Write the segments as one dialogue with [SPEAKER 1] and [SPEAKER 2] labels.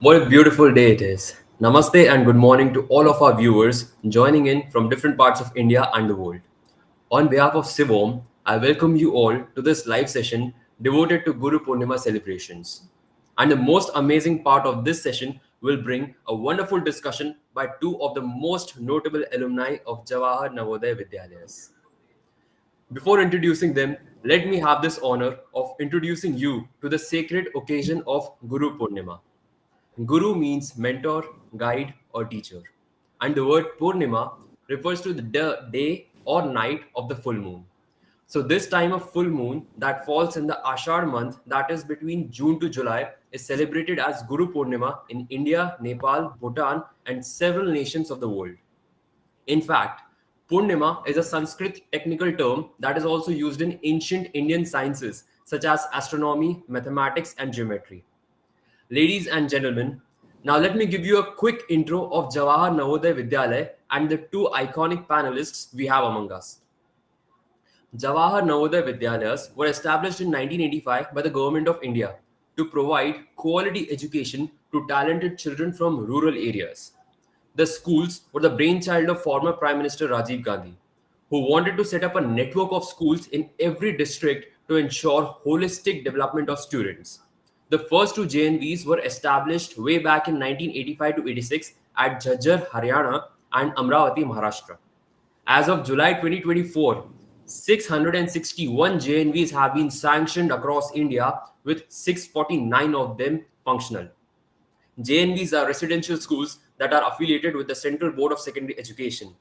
[SPEAKER 1] What a beautiful day it is. Namaste and good morning to all of our viewers joining in from different parts of India and the world. On behalf of CIVOM, I welcome you all to this live session devoted to Guru Purnima celebrations. And the most amazing part of this session will bring a wonderful discussion by two of the most notable alumni of Jawahar Navodaya Vidyalayas. Before introducing them, let me have this honor of introducing you to the sacred occasion of Guru Purnima. Guru means mentor, guide, or teacher. And the word Purnima refers to the day or night of the full moon. So, this time of full moon that falls in the Ashar month, that is between June to July, is celebrated as Guru Purnima in India, Nepal, Bhutan, and several nations of the world. In fact, Purnima is a Sanskrit technical term that is also used in ancient Indian sciences such as astronomy, mathematics, and geometry. Ladies and gentlemen, now let me give you a quick intro of Jawahar Navodaya Vidyalaya and the two iconic panelists we have among us. Jawahar Navodaya Vidyalayas were established in 1985 by the Government of India to provide quality education to talented children from rural areas. The schools were the brainchild of former Prime Minister Rajiv Gandhi, who wanted to set up a network of schools in every district to ensure holistic development of students. The first two JNVs were established way back in 1985 to 86 at Jhajjar, Haryana and Amravati, Maharashtra. As of July 2024, 661 JNVs have been sanctioned across India, with 649 of them functional. JNVs are residential schools that are affiliated with the Central Board of Secondary Education.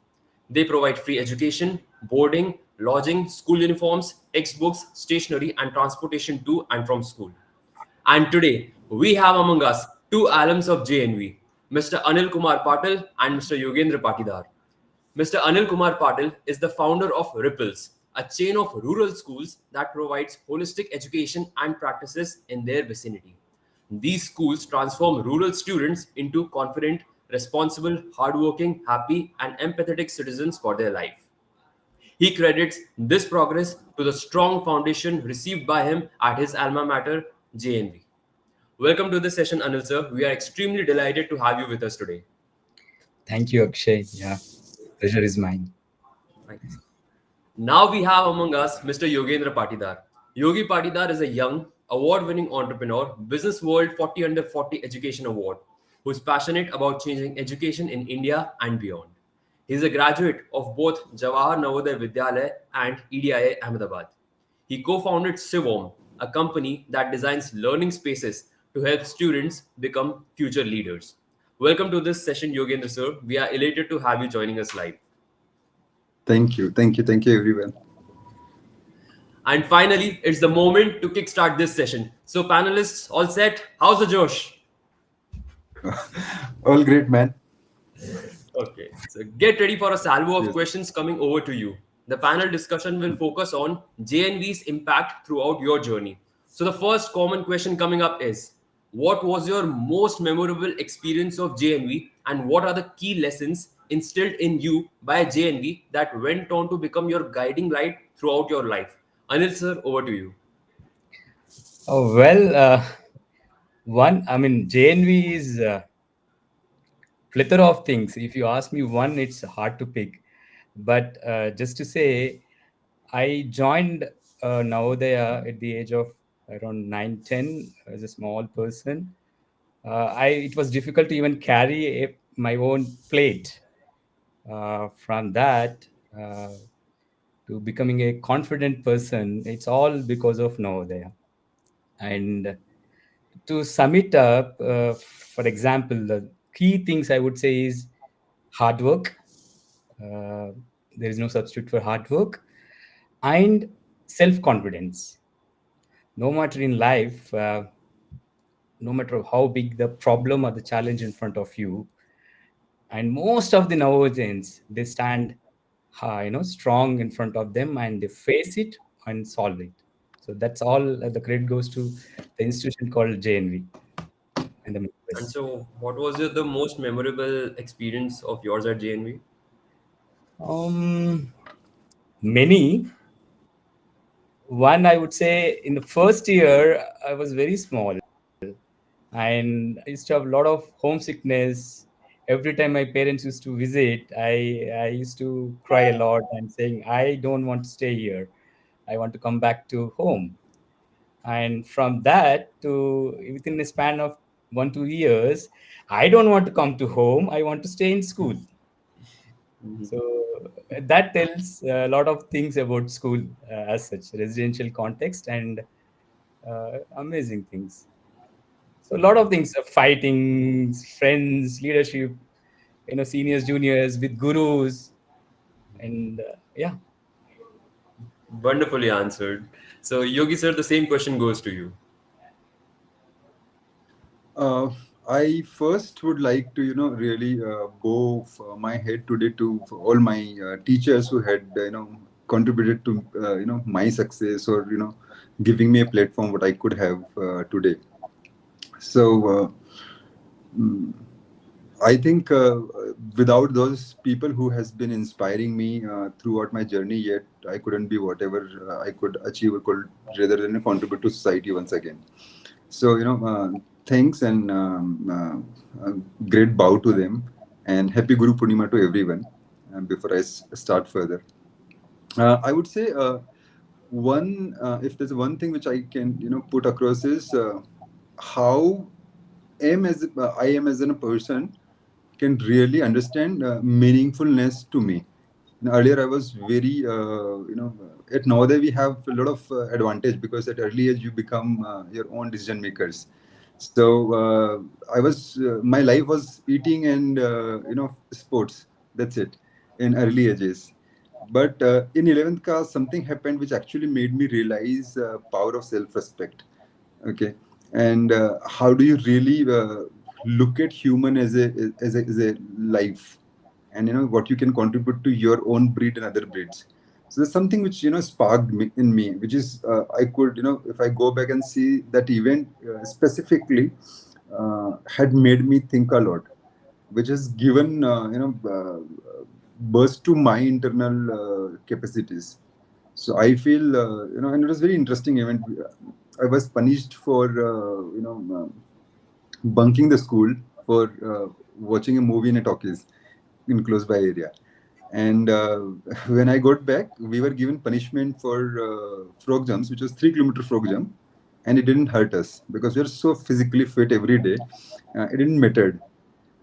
[SPEAKER 1] They provide free education, boarding, lodging, school uniforms, textbooks, stationery, and transportation to and from school. And today, we have among us two alums of JNV, Mr. Anil Kumar Patil and Mr. Yogendra Patidar. Mr. Anil Kumar Patil is the founder of Ripples, a chain of rural schools that provides holistic education and practices in their vicinity. These schools transform rural students into confident, responsible, hardworking, happy, and empathetic citizens for their life. He credits this progress to the strong foundation received by him at his alma mater, JNV. Welcome to this session, Anil sir. We are extremely delighted to have you with us today.
[SPEAKER 2] Thank you, Akshay. Yeah, pleasure is mine.
[SPEAKER 1] Thanks. Now we have among us Mr. Yogendra Patidar. Yogi Patidar is a young, award-winning entrepreneur, Business World 40 Under 40 Education Award, who is passionate about changing education in India and beyond. He is a graduate of both Jawahar Navodaya Vidyalaya and EDIA Ahmedabad. He co-founded CIVOM, a company that designs learning spaces to help students become future leaders. Welcome to this session, Yogendra sir. We are elated to have you joining us live.
[SPEAKER 3] Thank you, everyone.
[SPEAKER 1] And finally, it's the moment to kickstart this session. So, panelists, all set? How's the Josh?
[SPEAKER 3] All great, man.
[SPEAKER 1] Okay, so get ready for a salvo of
[SPEAKER 3] Yes.
[SPEAKER 1] questions coming over to you. The panel discussion will focus on JNV's impact throughout your journey. So, the first common question coming up is, what was your most memorable experience of JNV, and what are the key lessons instilled in you by JNV that went on to become your guiding light throughout your life? Anil sir, over to you.
[SPEAKER 2] Oh, well, JNV is plethora of things. If you ask me one, it's hard to pick. But just to say, I joined Navodaya at the age of around 9, 10 as a small person. It was difficult to even carry my own plate. From that to becoming a confident person, it's all because of Navodaya. And to sum it up, for example, the key things I would say is hard work. Uh, there is no substitute for hard work, and self confidence. No matter in life, no matter how big the problem or the challenge in front of you, and most of the Navajans, they stand strong in front of them and they face it and solve it. So that's all. The credit goes to the institution called JNV and the
[SPEAKER 1] And
[SPEAKER 2] members.
[SPEAKER 1] so, what was the most memorable experience of yours at JNV?
[SPEAKER 2] Um, Many. One, I would say, in the first year, I was very small. and I used to have a lot of homesickness. Every time my parents used to visit, I used to cry a lot and saying, I don't want to stay here. I want to come back to home. And from that to within a span of 1 2 years, I don't want to come to home. I want to stay in school. So that tells a lot of things about school as such, residential context and amazing things. So a lot of things, fighting, friends, leadership, seniors, juniors with gurus, and yeah.
[SPEAKER 1] Wonderfully answered. So, Yogi sir, the same question goes to you.
[SPEAKER 3] Uh, I first would like to, really bow my head today to for all my teachers who had, contributed to, my success, or, giving me a platform what I could have today. So, I think without those people who has been inspiring me throughout my journey, yet I couldn't be whatever I could achieve, or could rather than contribute to society once again. So thanks, and great bow to them, and happy Guru Purnima to everyone. Before I start further, I would say one if there's one thing which I can put across is how I am as a person can really understand meaningfulness to me. Earlier, I was very, at Navodaya, we have a lot of advantage because at early age, you become your own decision makers. So, my life was eating and, sports. That's it in early ages. But in 11th class, something happened which actually made me realize power of self-respect. Okay. And how do you really look at human as a life, and what you can contribute to your own breed and other breeds. So there's something which sparked in me, which is I could, if I go back and see that event specifically, had made me think a lot, which has given burst to my internal capacities. So I feel, and it was very interesting event. I was punished for, bunking the school for watching a movie in a talkies in close by area. And when I got back, we were given punishment for frog jumps, which was 3 kilometer frog jump, and it didn't hurt us because we are so physically fit every day. It didn't matter.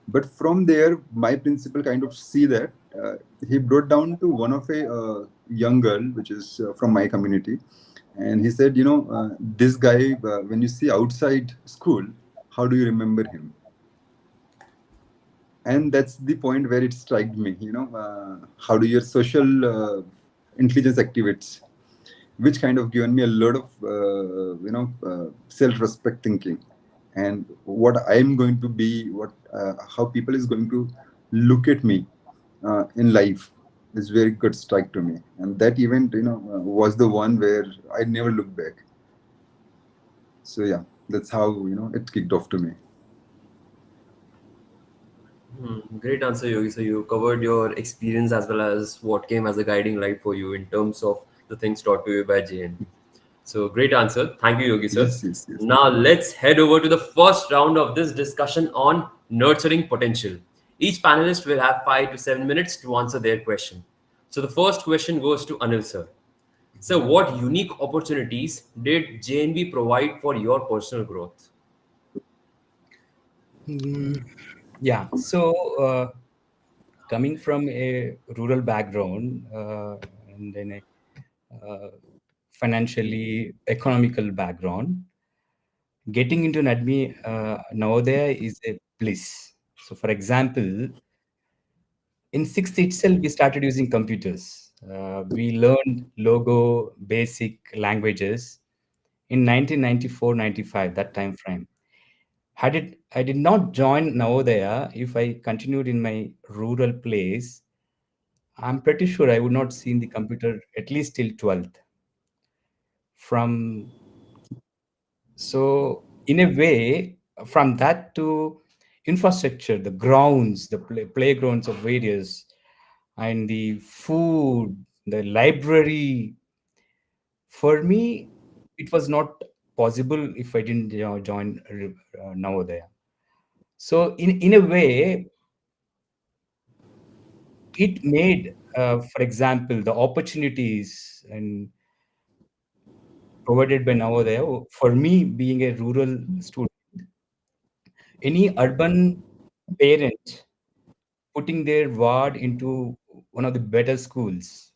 [SPEAKER 3] But from there, my principal kind of see that he brought down to one of a young girl, which is from my community, and he said, this guy, when you see outside school, how do you remember him? And that's the point where it struck me. How do your social intelligence activates, which kind of given me a lot of self-respect thinking, and what I'm going to be, what how people is going to look at me in life is very good strike to me. And that event was the one where I never looked back. So yeah, that's how it kicked off to me.
[SPEAKER 1] Great answer, Yogi. So you covered your experience as well as what came as a guiding light for you in terms of the things taught to you by JNV. So great answer. Thank you, Yogi sir.
[SPEAKER 3] Yes, yes, yes.
[SPEAKER 1] Now let's head over to the first round of this discussion on nurturing potential. Each panelist will have 5 to 7 minutes to answer their question. So the first question goes to Anil sir. So what unique opportunities did JNV provide for your personal growth?
[SPEAKER 2] Mm, yeah. So, coming from a rural background and then a financially economical background, getting into an Navodaya is a bliss. So, for example, in sixth itself, we started using computers. We learned logo, basic languages in 1994-95, that time frame. I did not join Navodaya, if I continued in my rural place, I'm pretty sure I would not seen the computer at least till 12th. From So in a way, from that to infrastructure, the grounds, the playgrounds of various, and the food, the library, for me, it was not. possible if I didn't join Navodaya. So in a way, it made, for example, the opportunities and provided by Navodaya for me being a rural student. Any urban parent putting their ward into one of the better schools,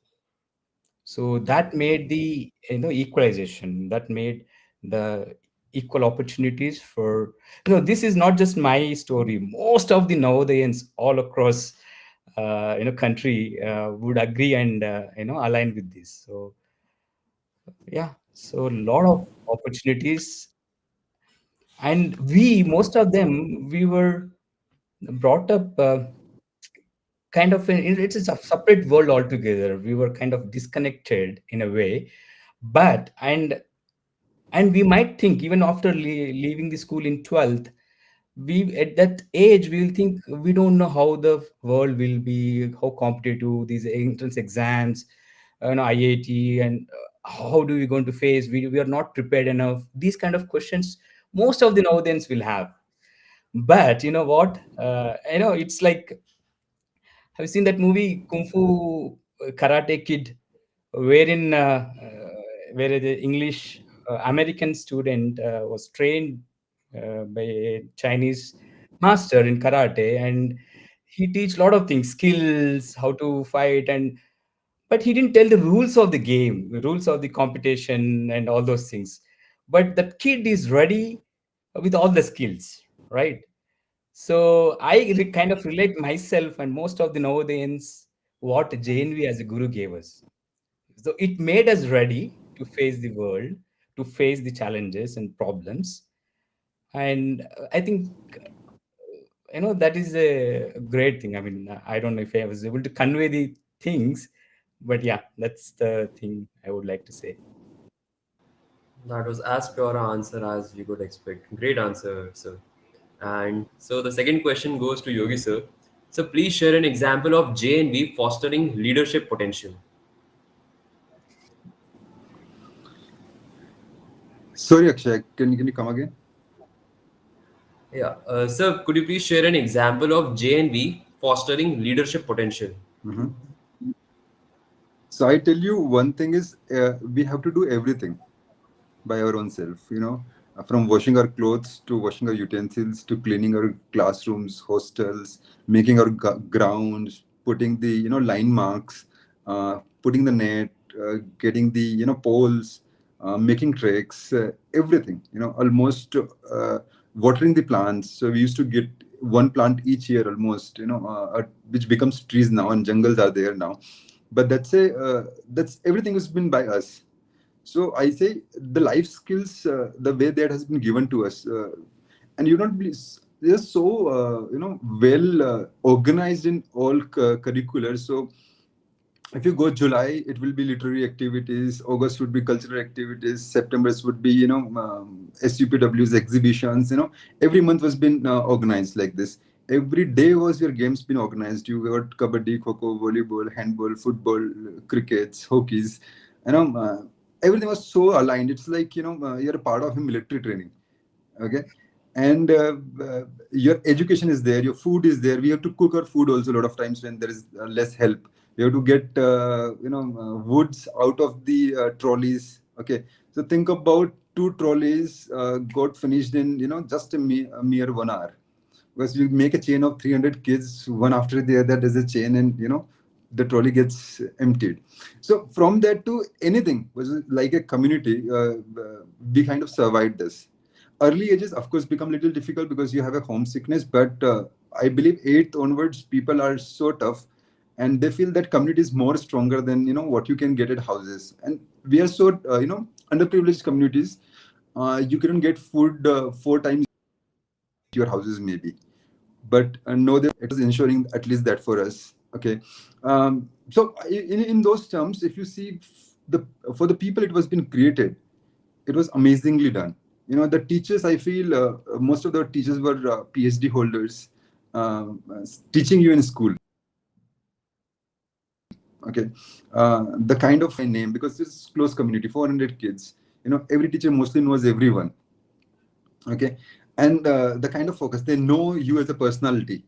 [SPEAKER 2] so that made the equalization, that made the equal opportunities for this is not just my story. Most of the Navodayans all across country would agree and align with this. So yeah, so a lot of opportunities, and we, most of them, we were brought up kind of it's a separate world altogether. We were kind of disconnected in a way, but and we might think even after leaving the school in 12th, we at that age we will think we don't know how the world will be, how competitive these entrance exams, IIT, and how do we going to face, we are not prepared enough. These kind of questions most of the Nowadays will have. But you know what, it's like, have you seen that movie Kung Fu Karate Kid, wherein where the English American student was trained by a Chinese master in karate, and he teach a lot of things, skills, how to fight, and but he didn't tell the rules of the game, the rules of the competition, and all those things. But that kid is ready with all the skills, right? So I kind of relate myself and most of the Nowadays what JNV as a guru gave us. So it made us ready to face the world, to face the challenges and problems. And I think that is a great thing. I mean, I don't know if I was able to convey the things, but yeah, that's the thing I would like to say.
[SPEAKER 1] That was as pure an answer as we could expect. Great answer, sir. And so the second question goes to Yogi, sir. So please share an example of JNV fostering leadership potential.
[SPEAKER 3] Sorry, Akshay, can you come again?
[SPEAKER 1] Yeah. Sir, could you please share an example of JNV fostering leadership potential?
[SPEAKER 3] Mhm. So I tell you, one thing is we have to do everything by our own self, from washing our clothes to washing our utensils to cleaning our classrooms, hostels, making our grounds, putting the line marks, putting the net, getting the poles, making tracks, everything, almost watering the plants. So we used to get one plant each year almost, which becomes trees now, and jungles are there now. But that's everything has been by us. So I say the life skills, the way that has been given to us, and they're so well organized in all curriculars. So if you go July, it will be literary activities. August would be cultural activities. September would be SUPW's exhibitions. Every month was been organized like this. Every day was your games been organized. You got kabaddi, kho, volleyball, handball, football, crickets, hockeys. You know, uh, Everything was so aligned. It's like you're a part of a military training. Okay. And your education is there, your food is there. We have to cook our food also a lot of times when there is less help. We have to get woods out of the trolleys. Okay, so think about two trolleys got finished in just a mere 1 hour, because you make a chain of 300 kids one after the other. There's a chain, and the trolley gets emptied. So from that to anything was like a community. We kind of survived this. Early ages of course become a little difficult because you have a homesickness, but I believe eighth onwards people are so tough, and they feel that community is more stronger than what you can get at houses. And we are so underprivileged communities. You couldn't get food 4 times your houses maybe, but know that it was ensuring at least that for us. Okay. So in those terms, if you see, the for the people it was been created, it was amazingly done. The teachers, I feel most of the teachers were PhD holders, teaching you in school. Okay. The kind of name, because this is close community, 400 kids. Every teacher mostly knows everyone. Okay. And the kind of focus, they know you as a personality.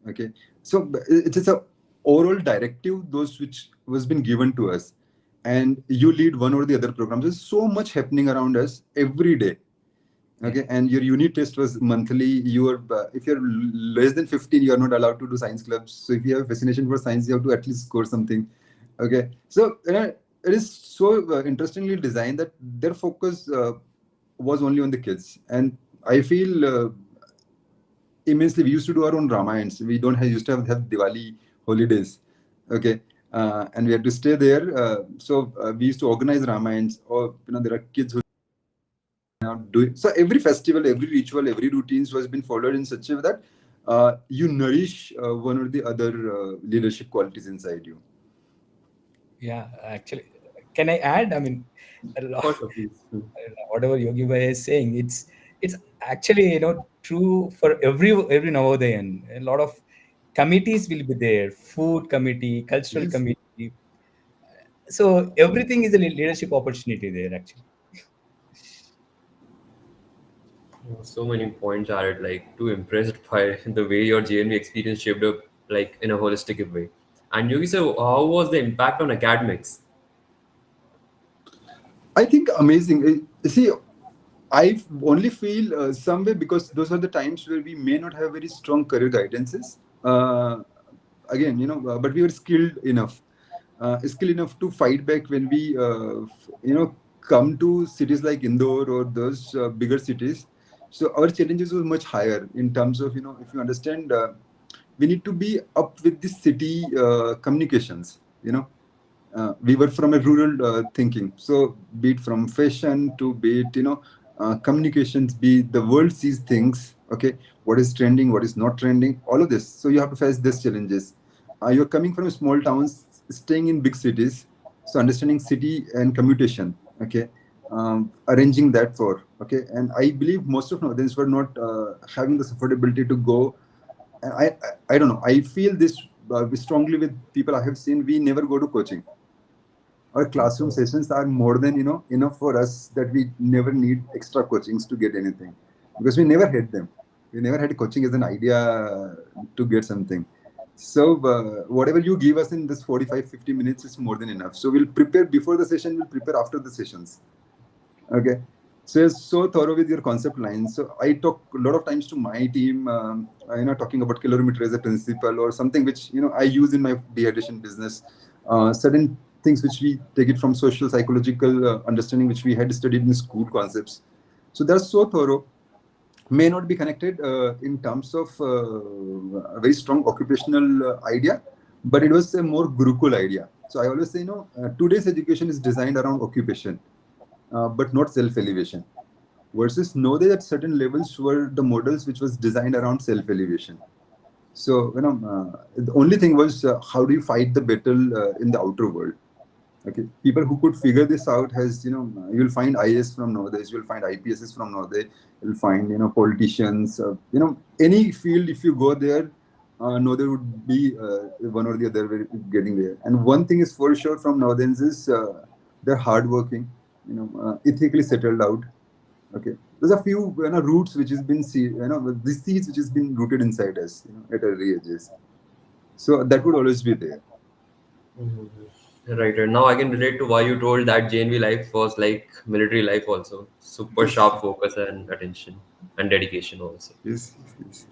[SPEAKER 3] Okay. So it is a oral directive, those which was been given to us, and you lead one or the other programs. There's so much happening around us every day.
[SPEAKER 2] Yeah.
[SPEAKER 3] Okay. And your unit test was monthly. You are if you're less than 15, you are not allowed to do science clubs. So if you have a fascination for science, you have to at least score something. Okay. So it is so interestingly designed that their focus was only on the kids. And I feel immensely. We used to do our own Ramayans. We don't have, used to have Diwali holidays. Okay. And we had to stay there. So we used to organize Ramayans, or there are kids who are doing. So every festival, every ritual, every routines was been followed in such a way that you nourish one or the other leadership qualities inside you.
[SPEAKER 2] Yeah, actually, can I add? I mean, a lot,
[SPEAKER 1] For sure, please.
[SPEAKER 2] whatever Yogi Bhai is saying, it's actually true for every Navodayan. A lot of committees will be there: food committee, cultural
[SPEAKER 3] Yes.
[SPEAKER 2] committee. So everything is a leadership opportunity there. Actually,
[SPEAKER 1] So many points are it, like too impressed by the way your JNV experience shaped up like in a holistic way. And Yogi sir, how was the impact on academics?
[SPEAKER 3] I think amazing. See, I only feel some way, because those are the times where we may not have very strong career guidances. Again, but we were skilled enough to fight back when we, come to cities like Indore or those bigger cities. So our challenges was much higher in terms of, if you understand, we need to be up with the city communications. We were from a rural thinking. So be it from fashion to be it, communications, be the world sees things. Okay, what is trending, what is not trending, all of this. So you have to face these challenges. You're coming from small towns, staying in big cities. So understanding city and commutation. Okay, arranging that for. Okay, and I believe most of Northerns were not having this affordability to go. And I don't know. I feel this strongly with people I have seen. We never go to coaching. Our classroom sessions are more than enough for us, that we never need extra coachings to get anything, because we never had them. We never had coaching as an idea to get something. So whatever you give us in this 45-50 minutes is more than enough. So we'll prepare before the session, we'll prepare after the sessions. Okay. So you're so thorough with your concept lines. So I talk a lot of times to my team, talking about calorimeter as a principle, or something which, I use in my dehydration business. Certain things which we take it from social psychological understanding, which we had studied in school concepts. So they're so thorough, may not be connected in terms of a very strong occupational idea, but it was a more Gurukul idea. So I always say, today's education is designed around occupation, but not self-elevation. Versus know that at certain levels were the models which was designed around self-elevation. So the only thing was how do you fight the battle in the outer world? Okay, people who could figure this out has, you'll find IAS from Nowadays, you'll find IPSs from Nowadays, you'll find politicians, any field. If you go there, there would be one or the other way getting there. And one thing is for sure from Nowadays is they're hardworking, ethically settled out. Okay, there's a few roots which has been these seeds which has been rooted inside us, at early ages. So that would always be there.
[SPEAKER 1] Right, right. Now I can relate to why you told that JNV life was like military life also. Super
[SPEAKER 3] Yes,
[SPEAKER 1] sharp focus and attention and dedication also.
[SPEAKER 3] yes, yes, yes.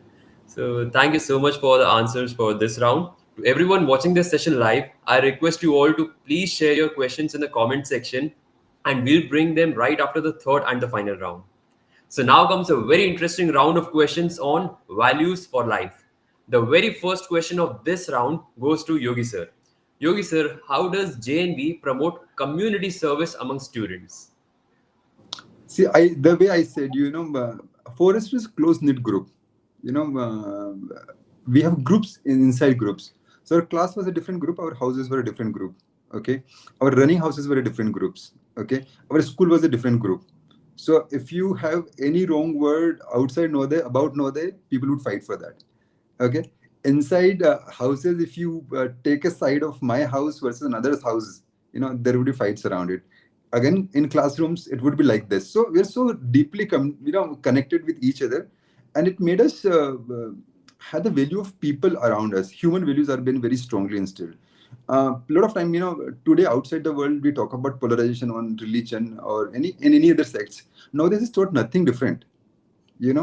[SPEAKER 1] So thank you so much for the answers for this round. To everyone watching this session live, I request you all to please share your questions in the comment section and we'll bring them right after the third and the final round. So now comes a very interesting round of questions on values for life. The very first question of this round goes to Yogi sir. Yogi sir, how does JNV promote community service among students?
[SPEAKER 3] See, the way I said, Forest is close knit group. We have groups inside groups. So our class was a different group. Our houses were a different group. Okay, our running houses were a different groups. Okay, our school was a different group. So if you have any wrong word outside Node about Node, people would fight for that. Okay, inside houses, if you take a side of my house versus another's house, there would be fights around it. Again, in classrooms, it would be like this. So we're so deeply connected with each other, and it made us have the value of people around us. Human values are been very strongly instilled. A lot of time, today outside the world, we talk about polarization on religion or any other sects. Now this is taught nothing different. There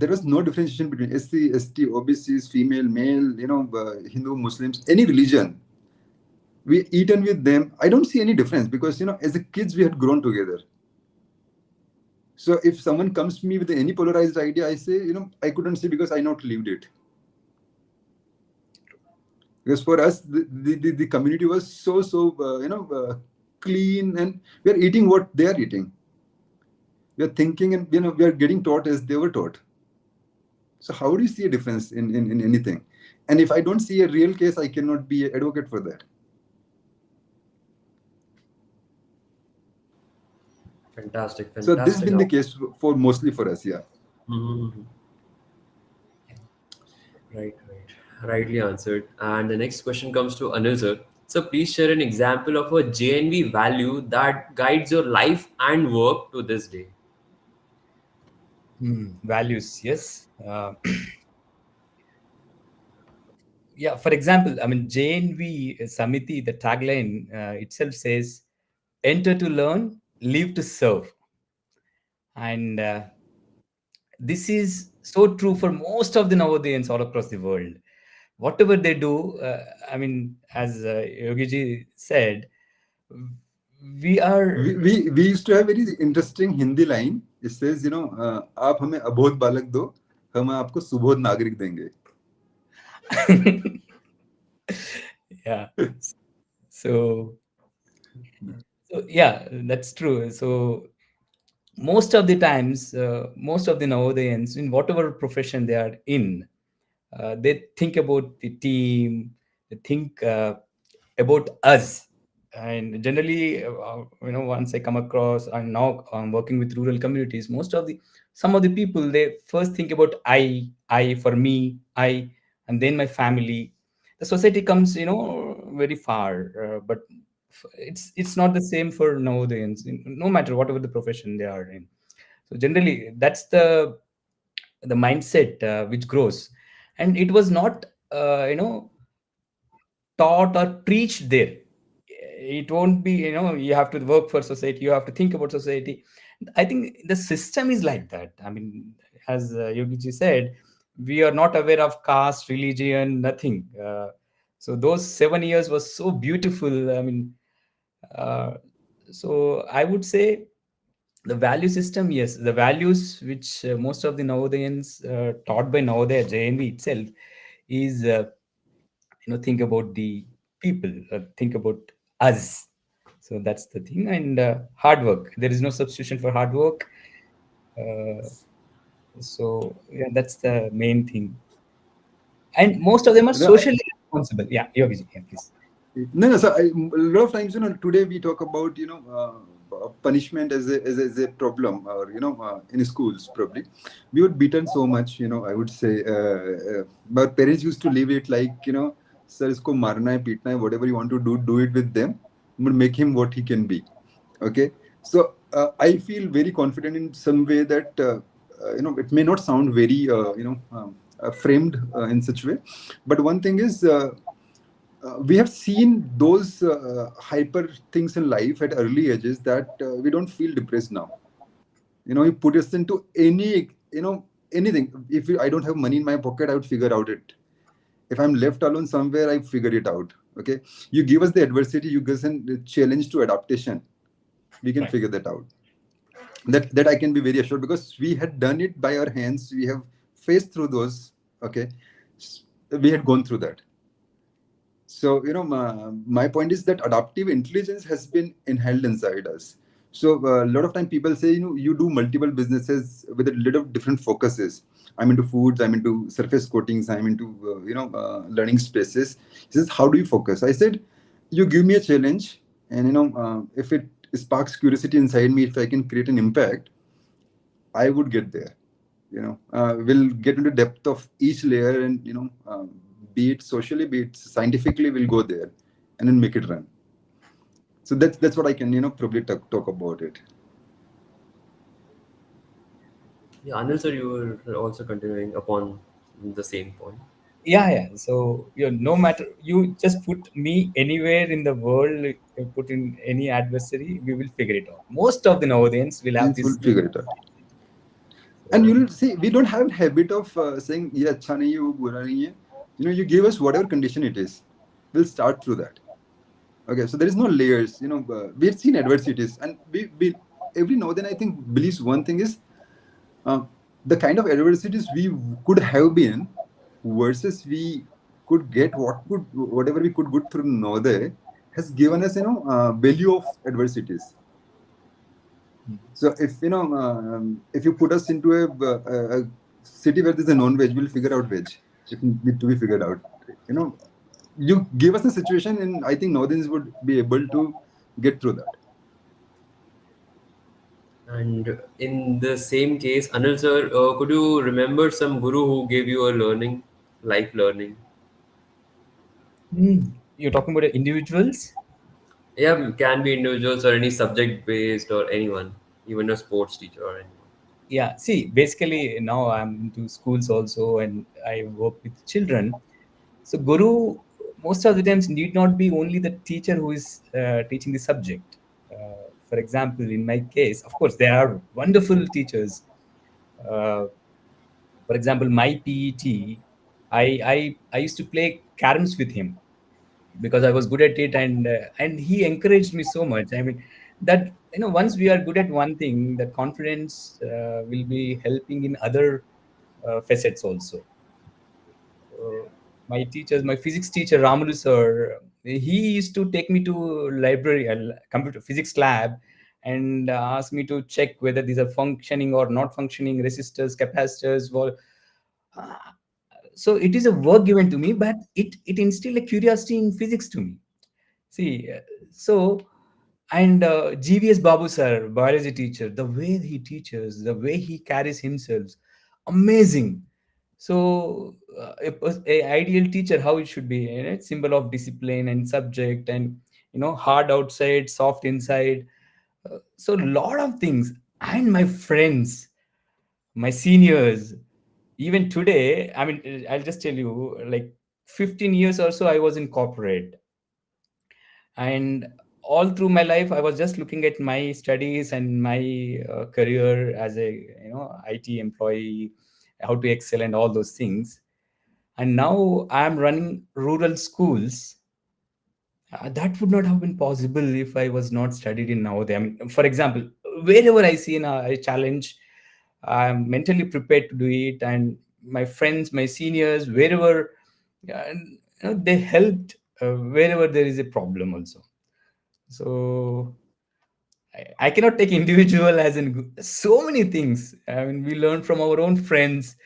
[SPEAKER 3] was no differentiation between SC, ST, OBCs, female, male, Hindu, Muslims, any religion. We eaten with them. I don't see any difference because, as a kids, we had grown together. So if someone comes to me with any polarized idea, I say, I couldn't say because I not lived it. Because for us, the community was so clean, and we are eating what they are eating. We are thinking, and we are getting taught as they were taught. So how do you see a difference in anything? And if I don't see a real case, I cannot be an advocate for that.
[SPEAKER 1] Fantastic.
[SPEAKER 3] So this has been the case for mostly for us, yeah.
[SPEAKER 1] Mm-hmm. Right. Rightly answered. And the next question comes to Anil sir. So please share an example of a JNV value that guides your life and work to this day.
[SPEAKER 2] Values, yes. Yeah, for example, I mean, JNV Samiti, the tagline itself says, enter to learn, live to serve. And this is so true for most of the Navodayans all across the world. Whatever they do, I mean, as Yogiji said, we are.
[SPEAKER 3] We used to have very interesting Hindi line. It says, आप हमें अबोध बालक दो, हम आपको सुबोध नागरिक देंगे.
[SPEAKER 2] Yeah. So yeah, that's true. So most of the times, most of the Navodayans, in whatever profession they are in, they think about the team, they think about us. And generally, once I come across, and now I'm working with rural communities, some of the people, they first think about I for me, and then my family. The society comes, very far, but it's not the same for Navodayans, no matter whatever the profession they are in. So generally, that's the mindset which grows, and it was not taught or preached there. It won't be, you have to work for society, you have to think about society. I think the system is like that. I mean, as Yogiji said, we are not aware of caste, religion, nothing. So those 7 years was so beautiful. I mean, uh, so I would say the value system, yes, the values which most of the Navodayans taught by Navodaya JNV itself is, think about the people, think about us. So that's the thing. And hard work. There is no substitution for hard work. So yeah, that's the main thing. And most of them are socially responsible. Yeah, Yogiji, yeah, please.
[SPEAKER 3] No. So a lot of times, today we talk about, punishment as a problem, or in schools probably we were beaten so much. I would say, but parents used to leave it like, sir, isko marna hai, peetna hai, whatever you want to do it with them. But make him what he can be. Okay. So I feel very confident in some way that it may not sound very framed in such way, but one thing is. We have seen those hyper things in life at early ages that we don't feel depressed now. You put us into anything. If I don't have money in my pocket, I would figure out it. If I'm left alone somewhere, I figure it out. Okay. You give us the adversity, you give us a challenge to adaptation. We can figure that out. That I can be very assured, because we had done it by our hands. We have faced through those. Okay. We had gone through that. So, my point is that adaptive intelligence has been inhaled inside us. So a lot of time people say, you do multiple businesses with a lot of different focuses. I'm into foods, I'm into surface coatings, I'm into, learning spaces. He says, how do you focus? I said, you give me a challenge, and, if it sparks curiosity inside me, if I can create an impact, I would get there. We'll get into depth of each layer, and, be it socially, be it scientifically, we'll go there and then make it run. So that's what I can probably talk about it.
[SPEAKER 1] Yeah, Anil sir, you were also continuing upon the same point.
[SPEAKER 2] Yeah. So no matter, you just put me anywhere in the world, put in any adversary, we will figure it out. Most of the Nowodians will have
[SPEAKER 3] Things will
[SPEAKER 2] this.
[SPEAKER 3] figure it out. And
[SPEAKER 2] So
[SPEAKER 3] you'll see, we don't have a habit of saying, "Yeah, अच्छा नहीं है, वो बुरा नहीं है." You give us whatever condition it is. We'll start through that. Okay, so there is no layers. We've seen adversities, and we every now then I think believes one thing is uh, the kind of adversities we could have been versus we could get whatever we could get through Node has given us value of adversities. So if you put us into a city where there's a non-veg, we'll figure out veg if need to be figured out. You know, you give us a situation, and I think Northerns would be able to get through that.
[SPEAKER 1] And in the same case, Anil sir, could you remember some guru who gave you a learning, life learning?
[SPEAKER 2] you're talking about the individuals.
[SPEAKER 1] Yeah, can be individuals or any subject based or anyone, even a sports teacher or anyone.
[SPEAKER 2] Yeah, see, basically now I'm into schools also, and I work with children. So guru, most of the times, need not be only the teacher who is teaching the subject. For example, in my case, of course there are wonderful teachers. uh, for example, my PET, I used to play caroms with him because I was good at it, and he encouraged me so much. I mean, that once we are good at one thing, that confidence will be helping in other facets also. My teachers, my physics teacher Ramulu sir, he used to take me to library, computer physics lab, and ask me to check whether these are functioning or not functioning, resistors, capacitors. Uh, so it is a work given to me, but it instilled a curiosity in physics to me. See, so, and GVS Babu sir, biology teacher, the way he teaches, the way he carries himself, amazing. So, a ideal teacher, how it should be, symbol of discipline and subject, and hard outside, soft inside. So, lot of things. And my friends, my seniors, even today, I mean, I'll just tell you, like 15 years or so, I was in corporate, and all through my life I was just looking at my studies and my career as a IT employee, how to excel and all those things. And now I am running rural schools. That would not have been possible if I was not studied in Navodaya. I mean, for example, wherever I see a challenge, I'm mentally prepared to do it. And my friends, my seniors, wherever, they helped wherever there is a problem also. So I cannot take individual as in so many things. I mean, we learn from our own friends.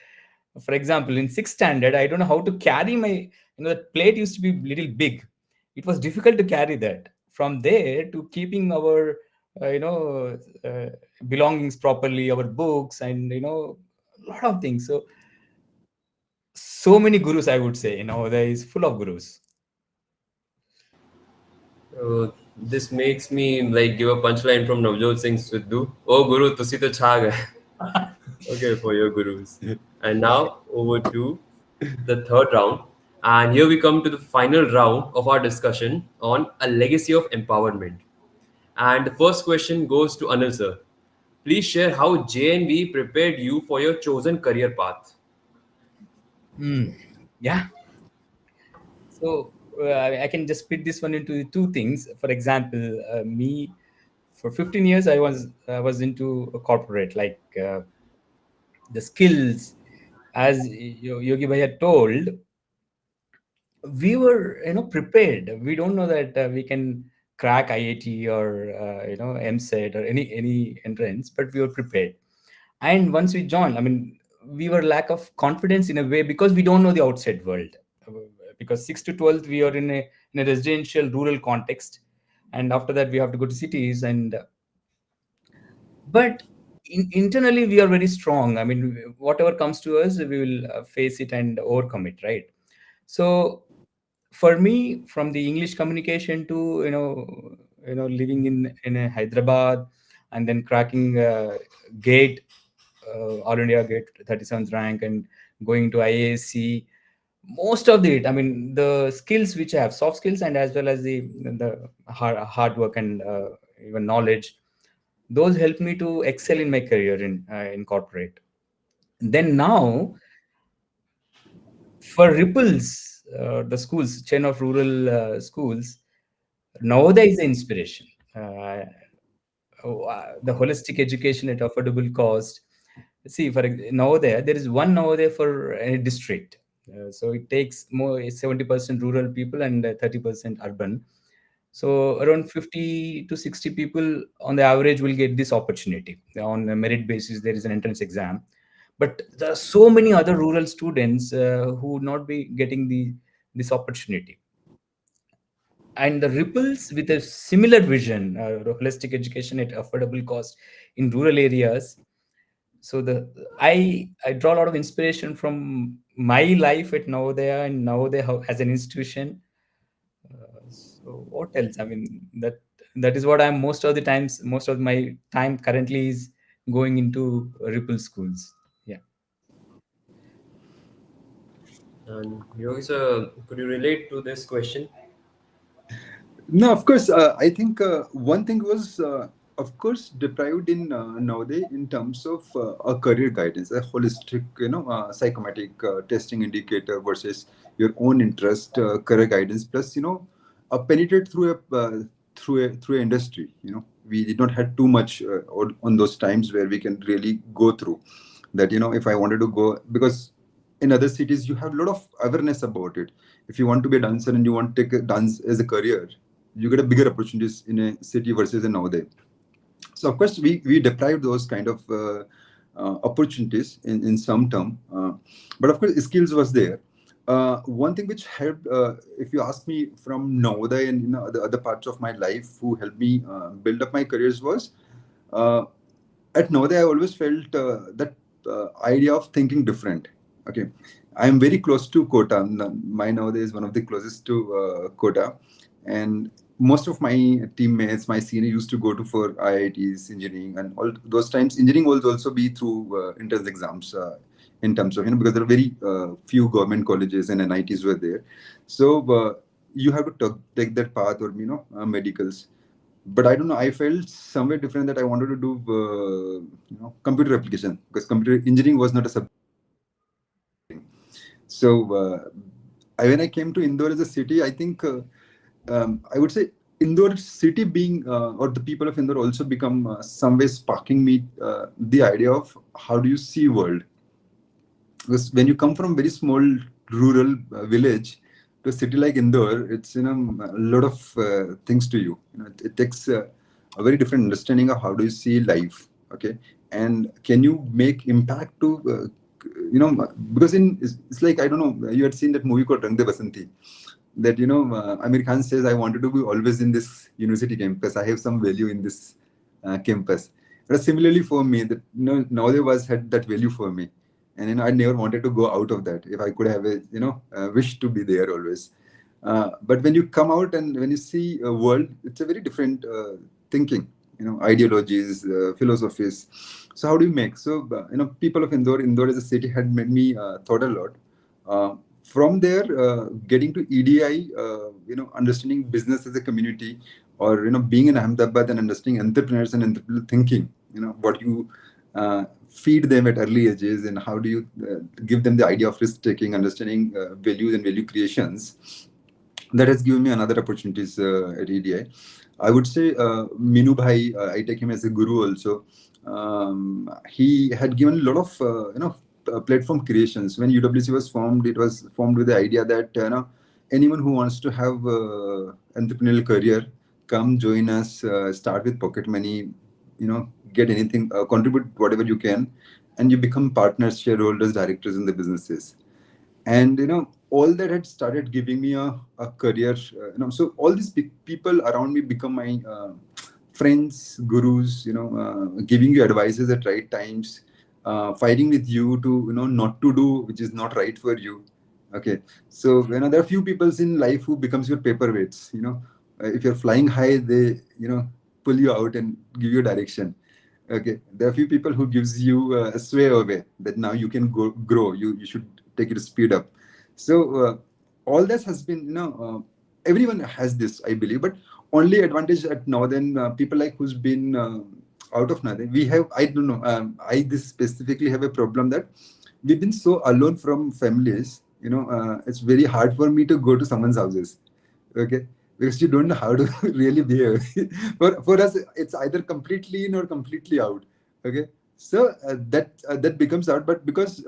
[SPEAKER 2] For example, in sixth standard, I don't know how to carry my, the plate used to be little big. It was difficult to carry that. From there to keeping our, uh, belongings properly, our books, and a lot of things. So, so many gurus, I would say. There is full of gurus.
[SPEAKER 1] This makes me like give a punchline from Navjot Singh Sidhu. Oh Guru, tusi to chha gaye. Okay, for your gurus. And now over to the third round. And here we come to the final round of our discussion on a legacy of empowerment. And the first question goes to Anil sir. Please share how JNV prepared you for your chosen career path.
[SPEAKER 2] Hmm. Yeah. So I can just split this one into two things. For example, me, for 15 years I was into a corporate, like the skills, as Yogi Bhai had told, we were prepared. We don't know that we can crack IIT or MSET or any entrance, but we were prepared. And once we joined, I mean, we were lack of confidence in a way because we don't know the outside world. Because 6 to 12 we are in a residential rural context, and after that we have to go to cities. And but internally we are very strong. I mean, whatever comes to us, we will face it and overcome it, right? So for me, from the English communication to living in a Hyderabad and then cracking gate, All India Gate 37th rank, and going to IISc. Most of the, I mean, the skills which I have, soft skills and as well as the hard work and even knowledge, those help me to excel in my career in corporate. Then now for Ripples, the schools, chain of rural schools, Navodaya is the inspiration. The holistic education at affordable cost. See, for Navodaya, there is one Navodaya for a district. So it takes more 70% rural people and 30% urban. So around 50 to 60 people on the average will get this opportunity. On a merit basis, there is an entrance exam. But there are so many other rural students who would not be getting this opportunity. And the Ripples with a similar vision, holistic education at affordable cost in rural areas. So I draw a lot of inspiration from my life at Navodaya and Navodaya as an institution. So what else? I mean, that is what I'm most of the times. Most of my time currently is going into Ripple schools. Yeah.
[SPEAKER 1] And Yogi sir, could you relate to this question?
[SPEAKER 3] No, of course. I think one thing was, of course, deprived in nowadays in terms of a career guidance, a holistic, psychometric testing indicator versus your own interest, career guidance, plus penetrate through a industry. We did not have too much on those times where we can really go through that. If I wanted to go, because in other cities you have a lot of awareness about it. If you want to be a dancer and you want to take a dance as a career, you get a bigger opportunities in a city versus in nowadays. So of course we deprive those kind of opportunities in some term, but of course skills was there. One thing which helped, if you ask me from Navodaya and the other parts of my life who helped me build up my careers was, uh, at Navodaya, I always felt that idea of thinking different. Okay, I am very close to Kota. My Navodaya is one of the closest to Kota, and most of my teammates, my senior, used to go to for IITs, engineering, and all those times. Engineering will also be through entrance exams. In terms of because there are very few government colleges and NITs were there, so you have to take that path or medicals. But I don't know. I felt somewhere different that I wanted to do, computer application, because computer engineering was not a subject. So when I came to Indore as a city, I think I would say Indore city being or the people of Indore also become some way sparking me the idea of how do you see world. Because when you come from very small rural village to a city like Indore, it's a lot of things to you. It takes a very different understanding of how do you see life. Okay, and can you make impact to because it's like, I don't know, you had seen that movie called Rang De Basanti, that Amir Khan says, I wanted to be always in this university campus. I have some value in this campus. But similarly for me, that now there was had that value for me, and I never wanted to go out of that. If I could have a wish to be there always. But when you come out and when you see a world, it's a very different thinking, ideologies, philosophies. So how do you make? So people of Indore as a city had made me thought a lot. From there, getting to EDI, understanding business as a community, or being in Ahmedabad and understanding entrepreneurs and entrepreneurial thinking. What you feed them at early ages, and how do you give them the idea of risk taking, understanding values and value creations. That has given me another opportunities at EDI. I would say Minu Bhai, I take him as a guru also. He had given a lot of platform creations. When UWC was formed, it was formed with the idea that anyone who wants to have entrepreneurial career, come join us. Start with pocket money, get anything, contribute whatever you can, and you become partners, shareholders, directors in the businesses. And all that had started giving me a career. So all these people around me become my friends, gurus, giving you advices at right times, fighting with you to not to do which is not right for you. Okay, so there are few people in life who becomes your paperweights. if you're flying high, they pull you out and give you direction. Okay, there are few people who gives you a sway away that now you can grow. You should take it speed up. So all this has been everyone has this, I believe, but only advantage at northern people like who's been out of nothing. We have, I don't know, I this specifically have a problem that we've been so alone from families. It's very hard for me to go to someone's houses. Okay, because you don't know how to really behave. For us, it's either completely in or completely out. Okay, so that becomes out, but because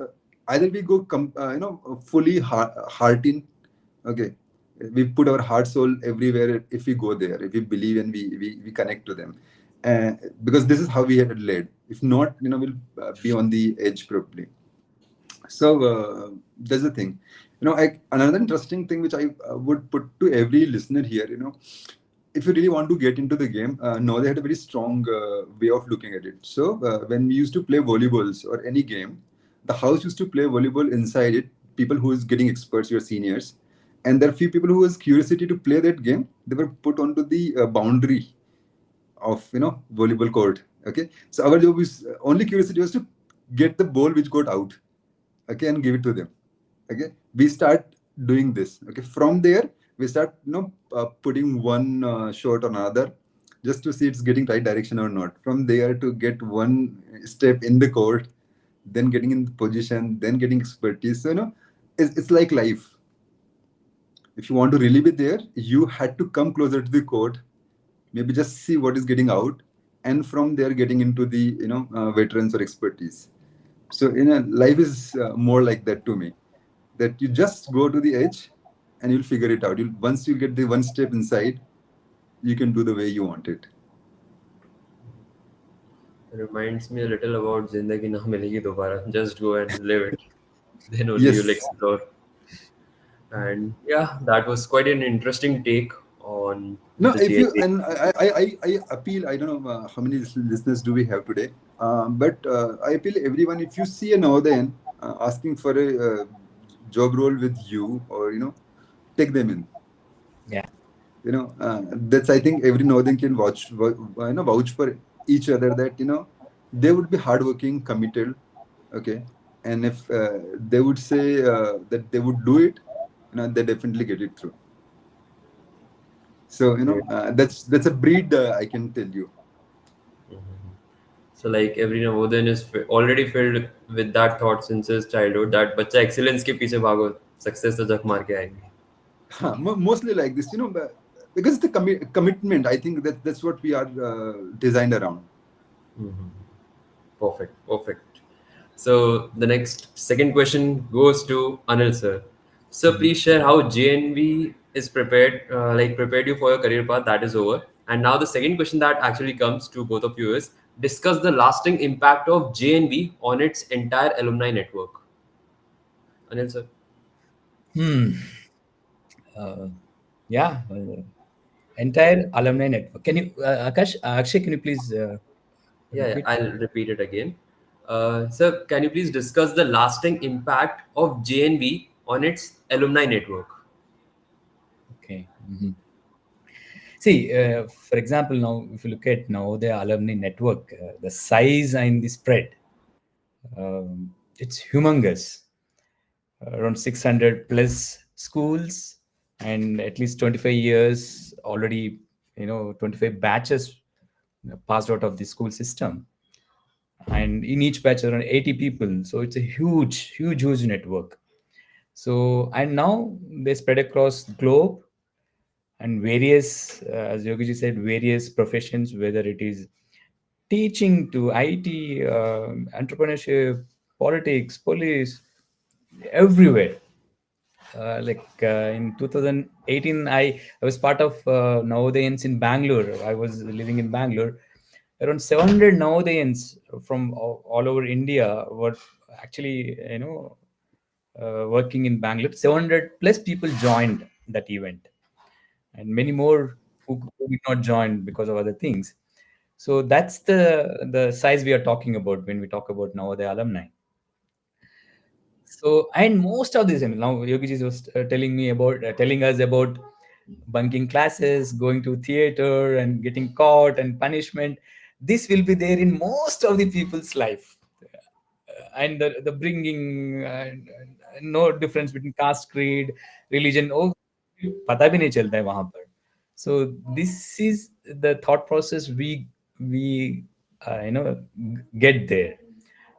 [SPEAKER 3] either we go fully heart in. Okay, we put our heart soul everywhere if we go there, if we believe and we connect to them, because this is how we had led. If not, we'll be on the edge probably. So there's a thing, another interesting thing which I would put to every listener here. If you really want to get into the game, now they had a very strong way of looking at it. So when we used to play volleyballs or any game, the house used to play volleyball inside it. People who is getting experts, your seniors, and there are few people who has curiosity to play that game. They were put onto the boundary of volleyball court. Okay, so our job is only curiosity was to get the ball which got out, okay, and give it to them. Okay, we start doing this. Okay, from there we start putting one shot on another just to see it's getting right direction or not. From there to get one step in the court, then getting in the position, then getting expertise. So it's like life. If you want to really be there, you had to come closer to the court, maybe just see what is getting out, and from there getting into the veterans or expertise. So life is more like that to me, that you just go to the edge and you'll figure it out. Once you get the one step inside, you can do the way you want it.
[SPEAKER 1] It reminds me a little about Zindagi Na Milegi Dobara. Just go and live it. Then only you'll
[SPEAKER 3] Yes.
[SPEAKER 1] explore. And yeah, that was quite an interesting take on
[SPEAKER 3] No,
[SPEAKER 1] the
[SPEAKER 3] if you
[SPEAKER 1] JNV.
[SPEAKER 3] and I appeal. I don't know how many listeners do we have today, but I appeal everyone. If you see a northern asking for a job role with you, or take them in.
[SPEAKER 2] Yeah.
[SPEAKER 3] That's, I think every northern can vouch for each other, that they would be hardworking, committed. Okay, and if they would say that they would do it, they definitely get it through. So
[SPEAKER 1] Great.
[SPEAKER 3] that's a breed, I can tell you.
[SPEAKER 1] Mhm. So like every Navodin is already filled with that thought since his childhood that बच्चा excellence के पीछे भागो success तो जग मार के आएंगे.
[SPEAKER 3] Mostly like this, because the commitment. I think that's what we are designed around.
[SPEAKER 1] Mhm. Perfect, perfect. So the next second question goes to Anil sir. So
[SPEAKER 3] Mhm.
[SPEAKER 1] please share how JNV is prepared, prepared you for your career path that is over. And now the second question that actually comes to both of you is discuss the lasting impact of JNV on its entire alumni network. Anil sir.
[SPEAKER 2] Hmm. Uh, yeah. Entire alumni network. Can you, Akash, Akshay, can you please
[SPEAKER 1] Yeah,
[SPEAKER 2] repeat?
[SPEAKER 1] I'll repeat it again. Sir, can you please discuss the lasting impact of JNV on its alumni network?
[SPEAKER 2] Okay. See, for example, now if you look at now the alumni network, the size and the spread, it's humongous. Around 600 plus schools, and at least 25 years already. 25 batches passed out of the school system, and in each batch around 80 people. So it's a huge, huge, huge network. So and now they spread across the globe, and various, as Yogiji said, various professions, whether it is teaching to IT, entrepreneurship, politics, police, everywhere. In 2018, I was part of Navodayans in Bangalore. I was living in Bangalore. Around 700 Navodayans from all over India were actually, working in Bangalore. 700 plus people joined that event, and many more who did not join because of other things. So that's the size we are talking about when we talk about Navodaya alumni. So, and most of this, I mean, now Yogi ji was telling us about bunking classes, going to theater and getting caught and punishment. This will be there in most of the people's life. And the bringing no difference between caste, creed, religion. Oh, पता भी नहीं चलता है वहां पर. So this is the thought process we get there.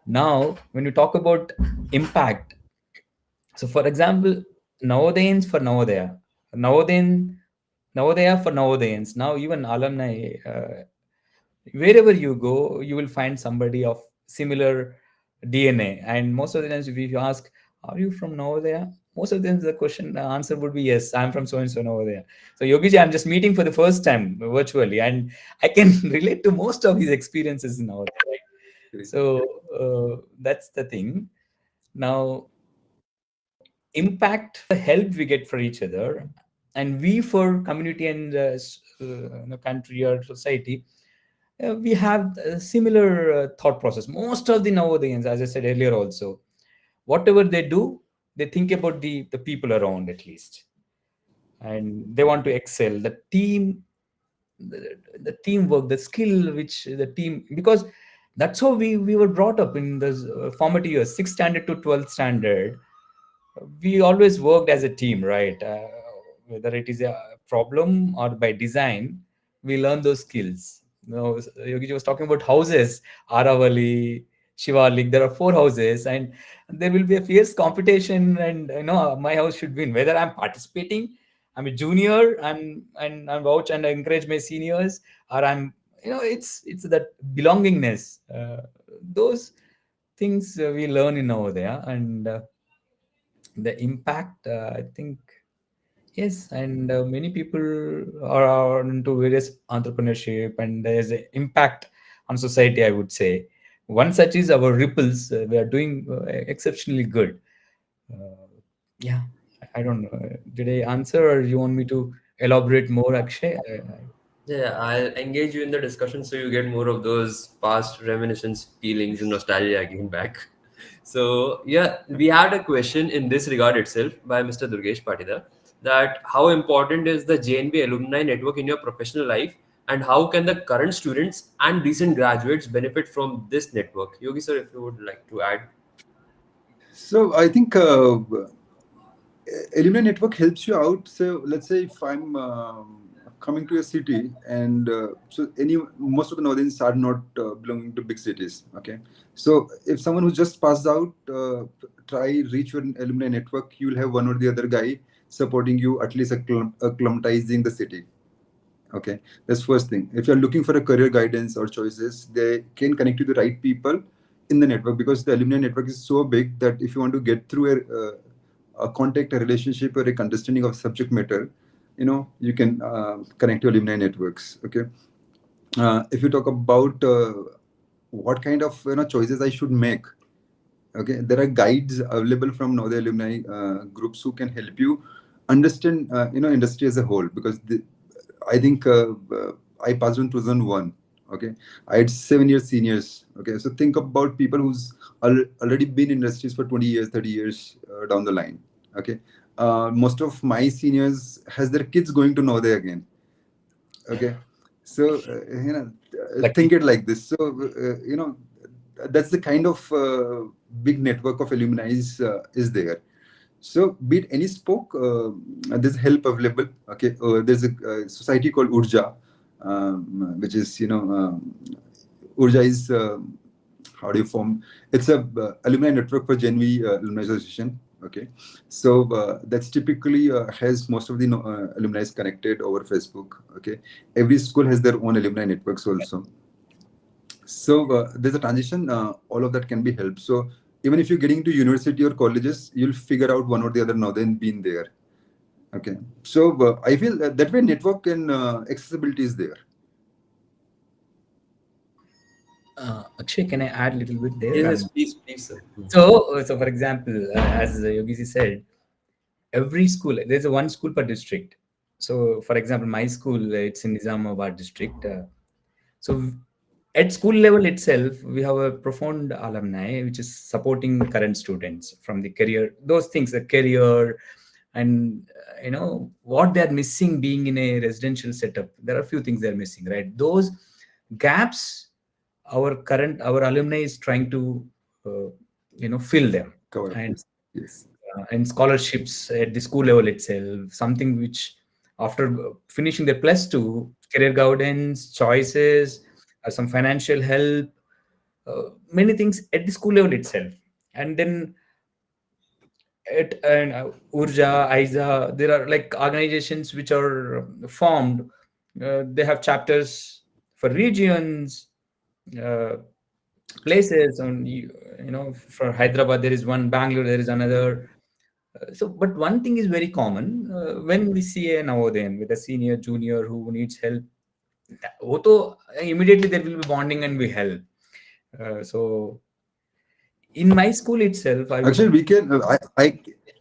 [SPEAKER 2] Now, when you talk about impact, so for example, Navodayans for Navodaya, Navodayan, Navodaya for Navodayans. Now even alumni, wherever you go, you will find somebody of similar DNA. And most of the times, if you ask, "Are you from Navodaya?" Most of them, the question, the answer would be yes, I'm from so and so Navodaya. So Yogiji, I'm just meeting for the first time virtually, and I can relate to most of his experiences in Navodaya. Right? So that's the thing. Now, impact, the help we get for each other, and we for community and country or society, we have a similar thought process. Most of the Navodayans, as I said earlier, also, whatever they do, they think about the people around at least, and they want to excel. The team, the teamwork, the skill which the team, because that's how we were brought up in the formative years, 6th standard to 12th standard. We always worked as a team, right? Whether it is a problem or by design, we learn those skills. Yogi was talking about houses, Aravali, Shivalik. There are 4 houses, and there will be a fierce competition. And my house should win. Whether I'm participating, I'm a junior, and I vouch and I encourage my seniors, or I'm, it's that belongingness. Those things we learn in over there, and the impact, I think, yes. And many people are into various entrepreneurship, and there's an impact on society, I would say. One such is our ripples. We are doing exceptionally good. Yeah, I don't know, did I answer, or you want me to elaborate more, Akshay?
[SPEAKER 1] Yeah, I'll engage you in the discussion so you get more of those past reminiscence, feelings, and nostalgia again back. So, yeah, we had a question in this regard itself by Mr. Durgesh Patidar, that how important is the JNV alumni network in your professional life, and how can the current students and recent graduates benefit from this network? Yogi sir, if you would like to add.
[SPEAKER 3] So I think alumni network helps you out. So let's say if I'm coming to a city, and so any most of the Northerns are not belonging to big cities. Okay, so if someone who just passed out, try reach your alumni network, you will have one or the other guy supporting you, at least acclimatizing the city. Okay, that's first thing. If you're looking for a career guidance or choices, they can connect you to the right people in the network, because the alumni network is so big that if you want to get through a contact, a relationship, or a understanding of subject matter, you can connect to alumni networks. Okay, if you talk about what kind of choices I should make, okay, there are guides available from Navodaya alumni groups who can help you understand industry as a whole, because I think I passed on 2001. Okay, I had 7 years seniors. Okay, so think about people who's already been in industries for 20 years, 30 years down the line. Okay, most of my seniors has their kids going to Navodaya again. Okay, so think
[SPEAKER 2] Lucky.
[SPEAKER 3] it like this. So that's the kind of big network of alumni is there. So, be it any spoke, there's help available. Okay, there's a society called Urja, which is Urja is how do you form? It's a alumni network for JNV Alumni Association. Okay, so that's typically has most of the alumni connected over Facebook. Okay, every school has their own alumni networks also. So there's a transition. All of that can be helped. So even if you're getting to university or colleges, you'll figure out one or the other now than being there. Okay. So I feel that way network and accessibility is there.
[SPEAKER 2] Akshay, can I add a little bit there?
[SPEAKER 1] Yes, yes, please, please, sir.
[SPEAKER 2] So for example, as Yogi said, every school, there's a one school per district. So for example, my school, it's in Nizamabad district. So at school level itself, we have a profound alumni which is supporting current students from the career, those things, the career and what they're missing being in a residential setup. There are a few things they're missing, right? Those gaps, our alumni is trying to fill them.
[SPEAKER 3] Cover up.
[SPEAKER 2] And
[SPEAKER 3] Yes. Yes.
[SPEAKER 2] and scholarships at the school level itself, something which after finishing their plus two, career guidance, choices, some financial help, many things at the school level itself. And then at Urja, ISA, there are like organizations which are formed. They have chapters for regions, uh, places. On for Hyderabad there is one, Bangalore there is another. But one thing is very common when we see a Navodayan with a senior, junior who needs help. वो तो immediately there will be bonding and we help. So in my school itself, I would.
[SPEAKER 3] Actually, we can.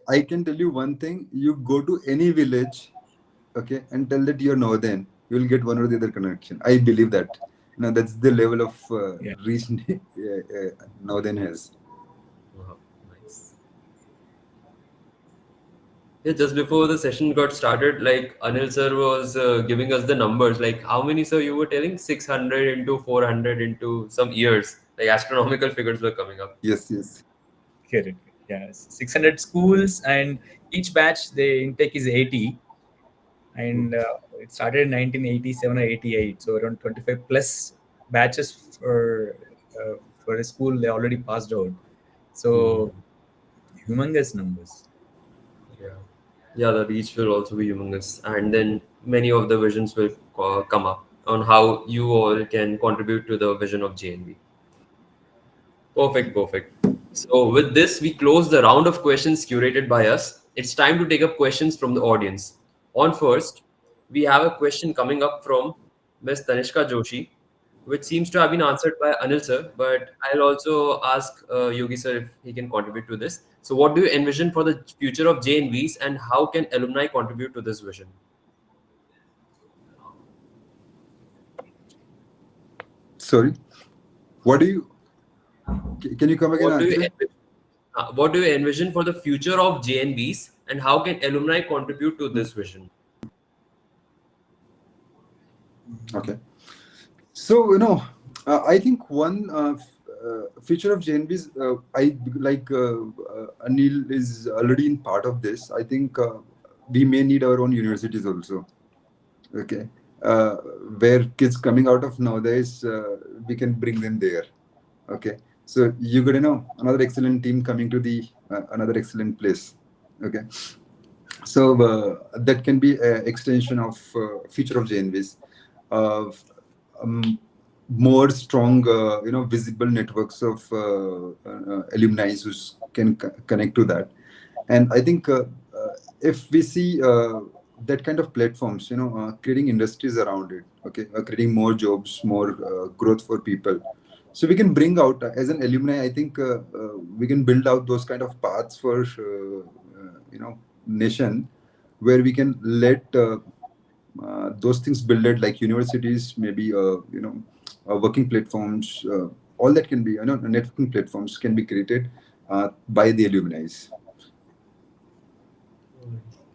[SPEAKER 3] I can tell you one thing. You go to any village, okay, and tell that you're Northern, you will get one or the other connection. I believe that. That's the level of
[SPEAKER 2] Yeah.
[SPEAKER 3] reach Northern has.
[SPEAKER 1] Wow, nice. Yeah, just before the session got started, like Anil sir was giving us the numbers. Like how many, sir, you were telling? 600 into 400 into some years. Like astronomical figures were coming up.
[SPEAKER 3] Yes, yes.
[SPEAKER 2] Correct. Yes, 600 schools, and each batch the intake is 80, and it started in 1987 or 88. So around 25 plus batches for a school they already passed out. So humongous numbers.
[SPEAKER 1] Yeah. Yeah, the reach will also be humongous. And then many of the visions will come up on how you all can contribute to the vision of JNV. Perfect, perfect. So with this, we close the round of questions curated by us. It's time to take up questions from the audience. On first, we have a question coming up from Ms. Tanishka Joshi, which seems to have been answered by Anil sir, but I'll also ask Yogi sir if he can contribute to this. So what do you envision for the future of JNVs and how can alumni contribute to this vision?
[SPEAKER 3] Sorry. What do you? Can you come again,
[SPEAKER 1] What do you
[SPEAKER 3] answer?
[SPEAKER 1] envision, what do you envision for the future of JNVs and how can alumni contribute to this vision?
[SPEAKER 3] Okay. So I think one feature of JNVs, I like Anil is already in part of this. I think we may need our own universities also. Okay, where kids coming out of nowadays, we can bring them there. Okay, so you got another excellent team coming to the another excellent place. Okay, so that can be an extension of feature of JNVs. Uh, um, More strong, visible networks of alumni who can connect to that. And I think if we see that kind of platforms, creating industries around it, okay, creating more jobs, more growth for people. So we can bring out, as an alumni, I think we can build out those kind of paths for, nation, where we can let those things builded like universities, maybe working platforms, all that can be, networking platforms can be created by the alumni.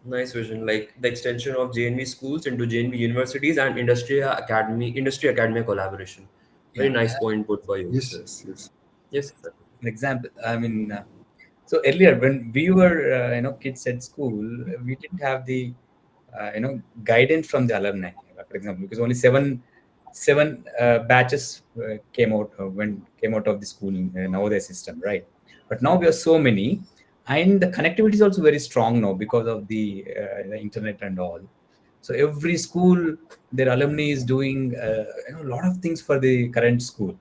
[SPEAKER 1] Nice vision, like the extension of JNV schools into JNV universities and industry academia collaboration. Very
[SPEAKER 2] Yeah.
[SPEAKER 1] nice point put by you,
[SPEAKER 3] Yes,
[SPEAKER 1] sir.
[SPEAKER 3] yes, yes.
[SPEAKER 1] Yes, sir.
[SPEAKER 2] An example. I mean, so earlier when we were kids at school, we didn't have the guidance from the alumni, for example, because only seven batches came out of the school nowadays system, right? But now we are so many, and the connectivity is also very strong now because of the internet and all. So every school, their alumni is doing a lot of things for the current school.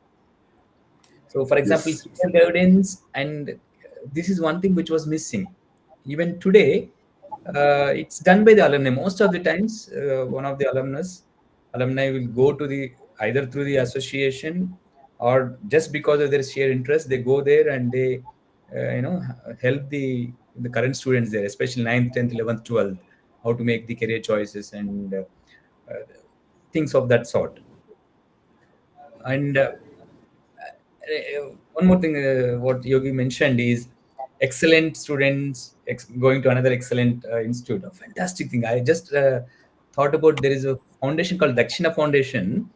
[SPEAKER 2] So, for example,
[SPEAKER 3] Yes, yes.
[SPEAKER 2] career guidance, and this is one thing which was missing. Even today, it's done by the alumni. Most of the times, one of the alumni will go to the either through the association or just because of their sheer interest, they go there and they, help the current students there, especially 9th, 10th, 11th, 12th, how to make the career choices and uh, things of that sort. And one more thing, what Yogi mentioned is excellent students going to another excellent institute. A fantastic thing. I just thought about, there is a foundation called Dakshina Foundation,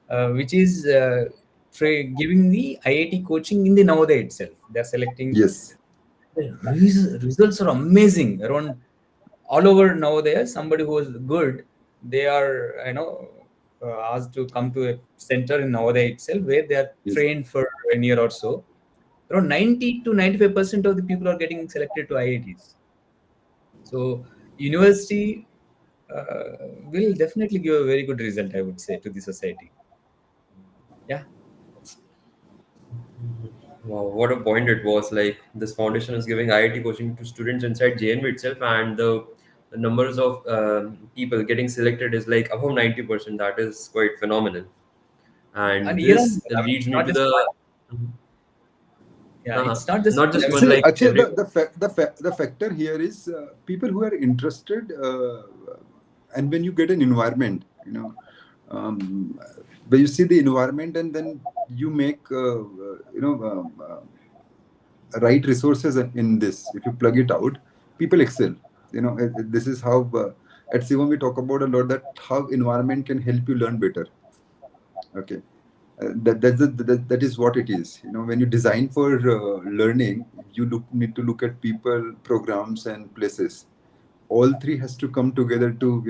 [SPEAKER 2] which is giving the IIT coaching in the Navodaya itself. They're selecting.
[SPEAKER 3] Yes.
[SPEAKER 2] The results are amazing. Around all over Navodaya, somebody who is good, they are asked to come to a center in Navodaya itself, where they are
[SPEAKER 3] Yes.
[SPEAKER 2] trained for a year or so. Around 90 to 95% of the people are getting selected to IITs. So university will definitely give a very good result, I would say, to the society. Yeah.
[SPEAKER 1] Wow, what a point it was. Like this foundation is giving IIT coaching to students inside JNV itself, and the numbers of people getting selected is like above 90%. That is quite phenomenal. And
[SPEAKER 2] And year on,
[SPEAKER 1] this
[SPEAKER 2] I mean,
[SPEAKER 1] leads me
[SPEAKER 2] not
[SPEAKER 1] to
[SPEAKER 2] just
[SPEAKER 1] the
[SPEAKER 2] one. Yeah, it's not just
[SPEAKER 1] not
[SPEAKER 2] one. I
[SPEAKER 1] just
[SPEAKER 2] mean,
[SPEAKER 1] one,
[SPEAKER 3] See,
[SPEAKER 1] like
[SPEAKER 3] actually,
[SPEAKER 1] every.
[SPEAKER 3] the factor here is people who are interested, and when you get an environment, where you see the environment and then you make, right resources in this. If you plug it out, people excel. This is how at CIVOM we talk about a lot that how environment can help you learn better. Okay. That is what it is. When you design for learning, you need to look at people, programs, and places. All three has to come together to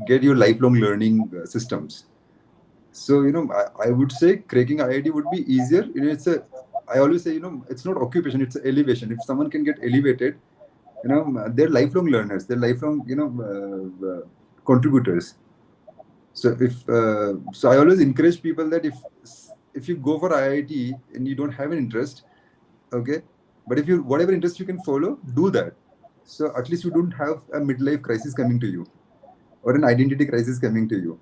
[SPEAKER 3] get your lifelong learning systems. So I would say cracking IIT would be easier. I always say it's not occupation, it's elevation. If someone can get elevated, they're lifelong learners, they're lifelong contributors. So I always encourage people that if you go for IIT and you don't have an interest, okay, but if you whatever interest you can follow, do that. So at least you don't have a midlife crisis coming to you or an identity crisis coming to you.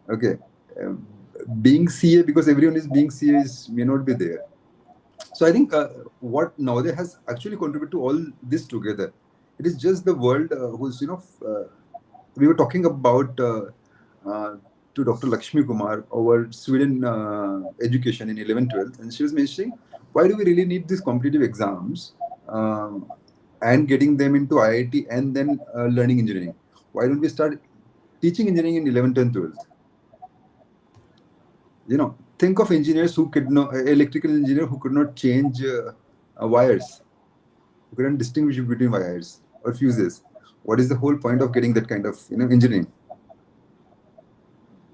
[SPEAKER 3] Okay, um, being CA because everyone is being CA may not be there. So I think what Navodaya has actually contributed to all this together. It is just the world who's we were talking about uh, to Dr. Lakshmi Kumar over Sweden education in 11th, 12th, and she was mentioning why do we really need these competitive exams and getting them into IIT and then learning engineering? Why don't we start teaching engineering in 11th and 12th? Think of engineers who could not, electrical engineer who could not change wires, who couldn't distinguish between wires or fuses. What is the whole point of getting that kind of engineering?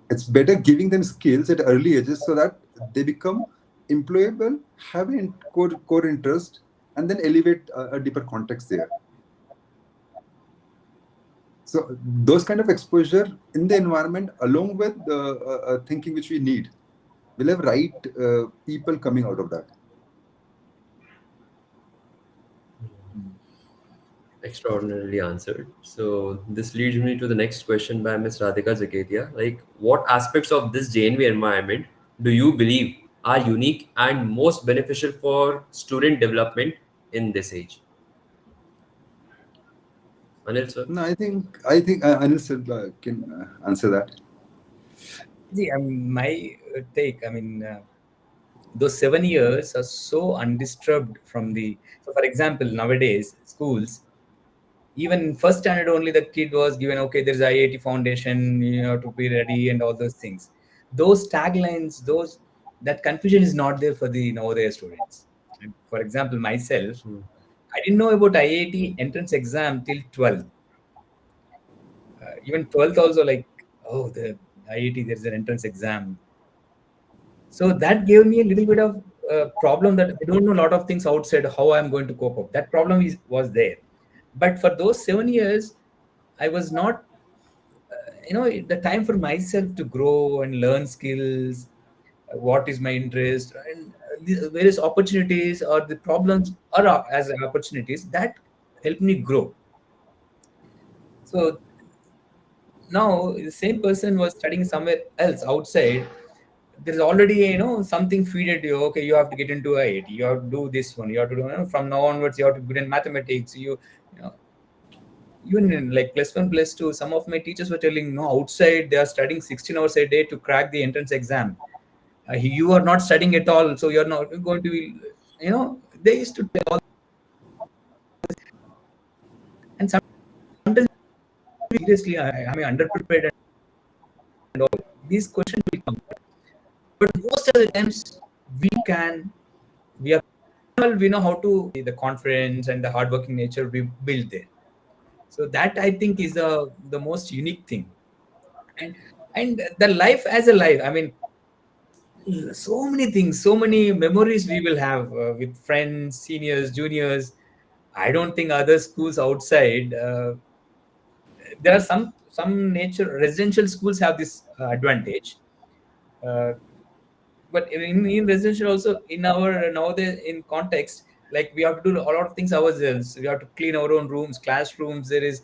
[SPEAKER 3] It's better giving them skills at early ages so that they become employable, have a core interest, and then elevate a deeper context there. So those kind of exposure in the environment, along with the thinking which we need, will have right people coming out of that.
[SPEAKER 1] Extraordinarily answered. So this leads me to the next question by Ms. Radhika Jaketia. Like, what aspects of this JNV environment do you believe are unique and most beneficial for student development in this age? Anil, sir?
[SPEAKER 3] No, I think Anil sir can answer that.
[SPEAKER 2] See, I mean, my take, I mean, those 7 years are so undisturbed from the. So, for example, nowadays, schools, even in first standard only, the kid was given, okay, there's IIT foundation, you know, to be ready and all those things. Those taglines, that confusion is not there for the Navodaya students. And for example, myself,
[SPEAKER 1] Hmm.
[SPEAKER 2] I didn't know about IIT entrance exam till 12th. Even 12th also, like, oh, the IIT, there's an entrance exam. So that gave me a little bit of problem that I don't know a lot of things outside how I'm going to cope up. That problem was there. But for those 7 years, I was not, the time for myself to grow and learn skills, what is my interest, and the various opportunities or the problems are as opportunities that help me grow. So now the same person was studying somewhere else outside. There's already something feed at you. Okay, you have to get into IIT, you have to do this one, you have to do, from now onwards you have to be good in mathematics. You know even in like +1 +2, some of my teachers were telling, no, outside they are studying 16 hours a day to crack the entrance exam. You are not studying at all, so you're not going to be, they used to tell all. seriously, am I underprepared and all? These questions will come. But most of the times, we are we know how to the confidence and the hardworking nature we build there. So that I think is the most unique thing. And the life as a life, I mean, so many things, so many memories we will have with friends, seniors, juniors. I don't think other schools outside. There are some nature residential schools have this advantage. Uh, but in residential also in our nowadays in context, like we have to do a lot of things ourselves. We have to clean our own rooms, classrooms. There is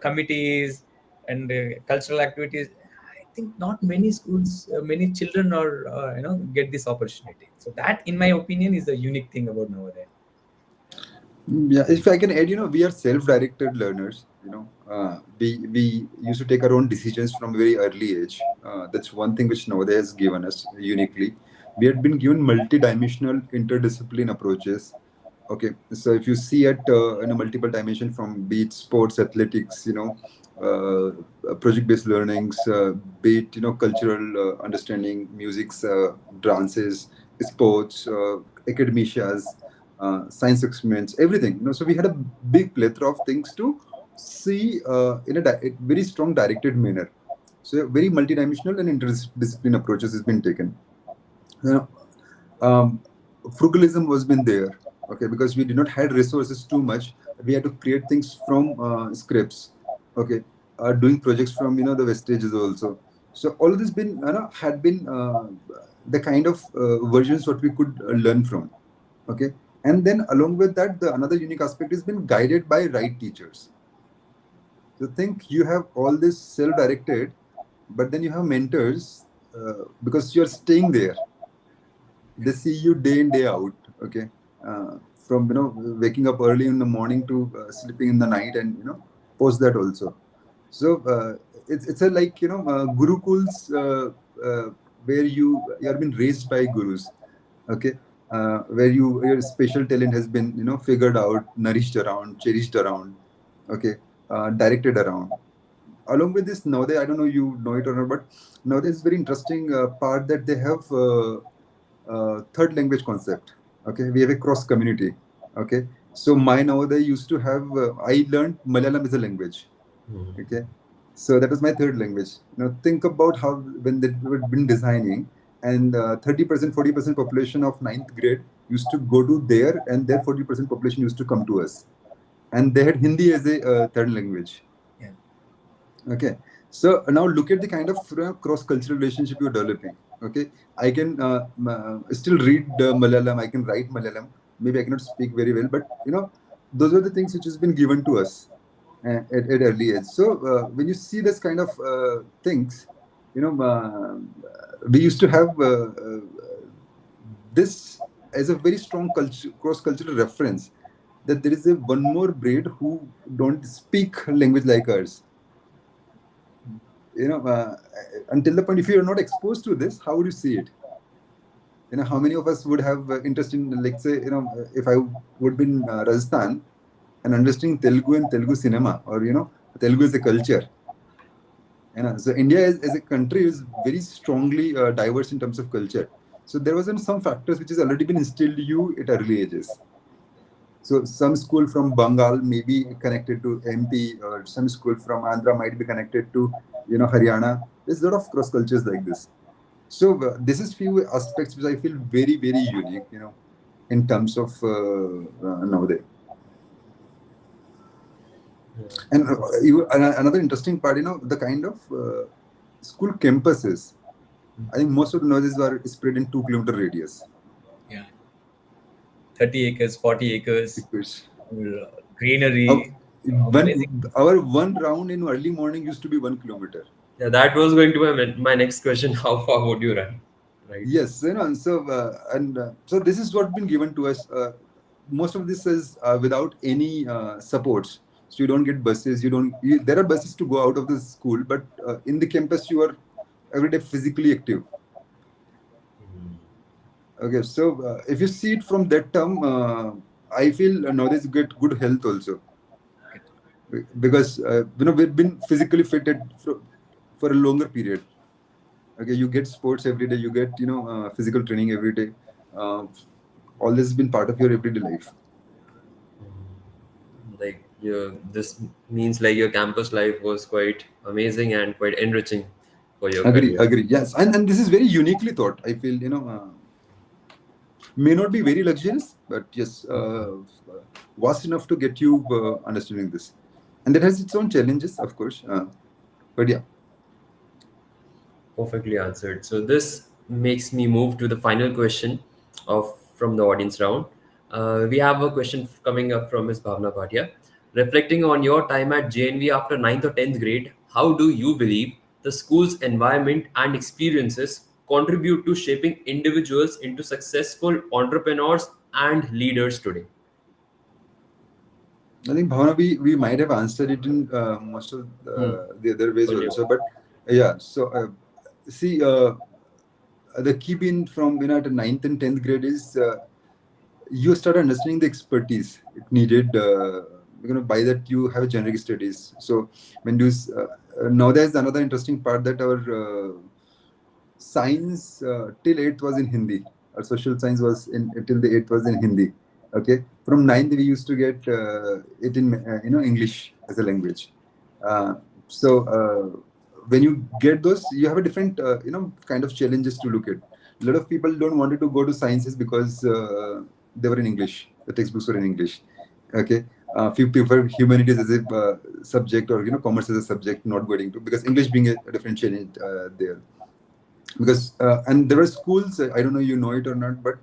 [SPEAKER 2] committees and cultural activities. I think not many schools, many children are get this opportunity. So that, in my opinion, is the unique thing about nowadays.
[SPEAKER 3] Yeah, if I can add, we are self-directed learners. We used to take our own decisions from a very early age. That's one thing which Navodaya has given us uniquely. We had been given multi-dimensional interdiscipline approaches. Okay, so if you see at in a multiple dimension from be it sports, athletics, project-based learnings, be it cultural understanding, musics, dances, sports, academicias, science experiments, everything. So we had a big plethora of things to see in a very strong directed manner. So very multidimensional and interdiscipline approaches has been taken. You know, um, Frugalism was been there. Okay, because we did not had resources too much. We had to create things from scripts. Okay, doing projects from the vestages also. So all of this been had been the kind of versions what we could learn from. Okay, and then along with that, the another unique aspect has been guided by right teachers. So think you have all this self-directed, but then you have mentors because you're staying there. They see you day in day out. Okay, from waking up early in the morning to sleeping in the night, and post that also. So it's a like gurukuls where you have been raised by gurus. Okay, where your special talent has been figured out, nourished around, cherished around. Okay, directed around. Along with this, nowadays I don't know you know it or not, but nowadays is very interesting part that they have third language concept. Okay, we have a cross community. Okay, so my nowadays used to have I learned Malayalam as a language. Okay, so that was my third language. Think about how when they were been designing, and 30%, 40% population of ninth grade used to go to there, and their 40% population used to come to us, and they had Hindi as a third language.
[SPEAKER 2] Yeah.
[SPEAKER 3] Okay, so now look at the kind of cross-cultural relationship you're developing. Okay, I can still read Malayalam, I can write Malayalam. Maybe I cannot speak very well, but those are the things which has been given to us at early age. So when you see this kind of things, we used to have this as a very strong cross-cultural reference that there is a one more breed who don't speak language like ours. Until the point, if you are not exposed to this, how would you see it? How many of us would have interest in, like, say, if I would be in Rajasthan and understanding Telugu and Telugu cinema, or Telugu is a culture. So India as a country is very strongly diverse in terms of culture. So there was some factors which has already been instilled you at early ages. So some school from Bengal may be connected to MP, or some school from Andhra might be connected to Haryana. There's a lot of cross cultures like this. So this is few aspects which I feel very very unique, in terms of nowadays. And another interesting part, the kind of school campuses. I think most of the nowadays are spread in 2 kilometer radius.
[SPEAKER 2] Yeah. 30 acres, 40 acres,
[SPEAKER 3] Acres.
[SPEAKER 2] greenery.
[SPEAKER 3] Our one round in early morning used to be 1 kilometer.
[SPEAKER 1] Yeah, that was going to be my next question. How far would you run? Right.
[SPEAKER 3] Yes, and so this is what been given to us. Most of this is without any supports. So you don't get buses. There are buses to go out of the school, but in the campus you are every day physically active. Okay, so if you see it from that term, I feel nowadays get good health also. because we've been physically for a longer period. Okay, you get sports every day, you get physical training every day. Uh, all this has been part of your everyday life.
[SPEAKER 1] Like this means like your campus life was quite amazing and quite enriching for your
[SPEAKER 3] Agree,
[SPEAKER 1] career.
[SPEAKER 3] agree. Yes, and this is very uniquely thought. I feel may not be very luxurious, but yes, vast enough to get you understanding this, and it has its own challenges, of course. But yeah,
[SPEAKER 1] Perfectly answered. So this makes me move to the final question of from the audience round. We have a question coming up from Ms. Bhavna Bhatia. Reflecting on your time at JNV after ninth or 10th grade, how do you believe the school's environment and experiences contribute to shaping individuals into successful entrepreneurs and leaders today?
[SPEAKER 3] I think Bhavana, we might have answered it in most of
[SPEAKER 1] Hmm.
[SPEAKER 3] the other ways
[SPEAKER 1] Earlier.
[SPEAKER 3] also, but yeah. So see, the key being from at ninth and 10th grade is you start understanding the expertise it needed. By that you have generic studies. So when you now there's another interesting part that our science till 8th was in Hindi. Our social science was in till the 8th was in Hindi. Okay, from ninth we used to get it in English as a language. Uh, so when you get those, you have a different kind of challenges to look at. A lot of people don't wanted to go to sciences because they were in English. The textbooks were in English. Okay, few prefer humanities as a subject, or commerce as a subject, not going to, because English being a different challenge there. Because and there were schools, I don't know you know it or not, but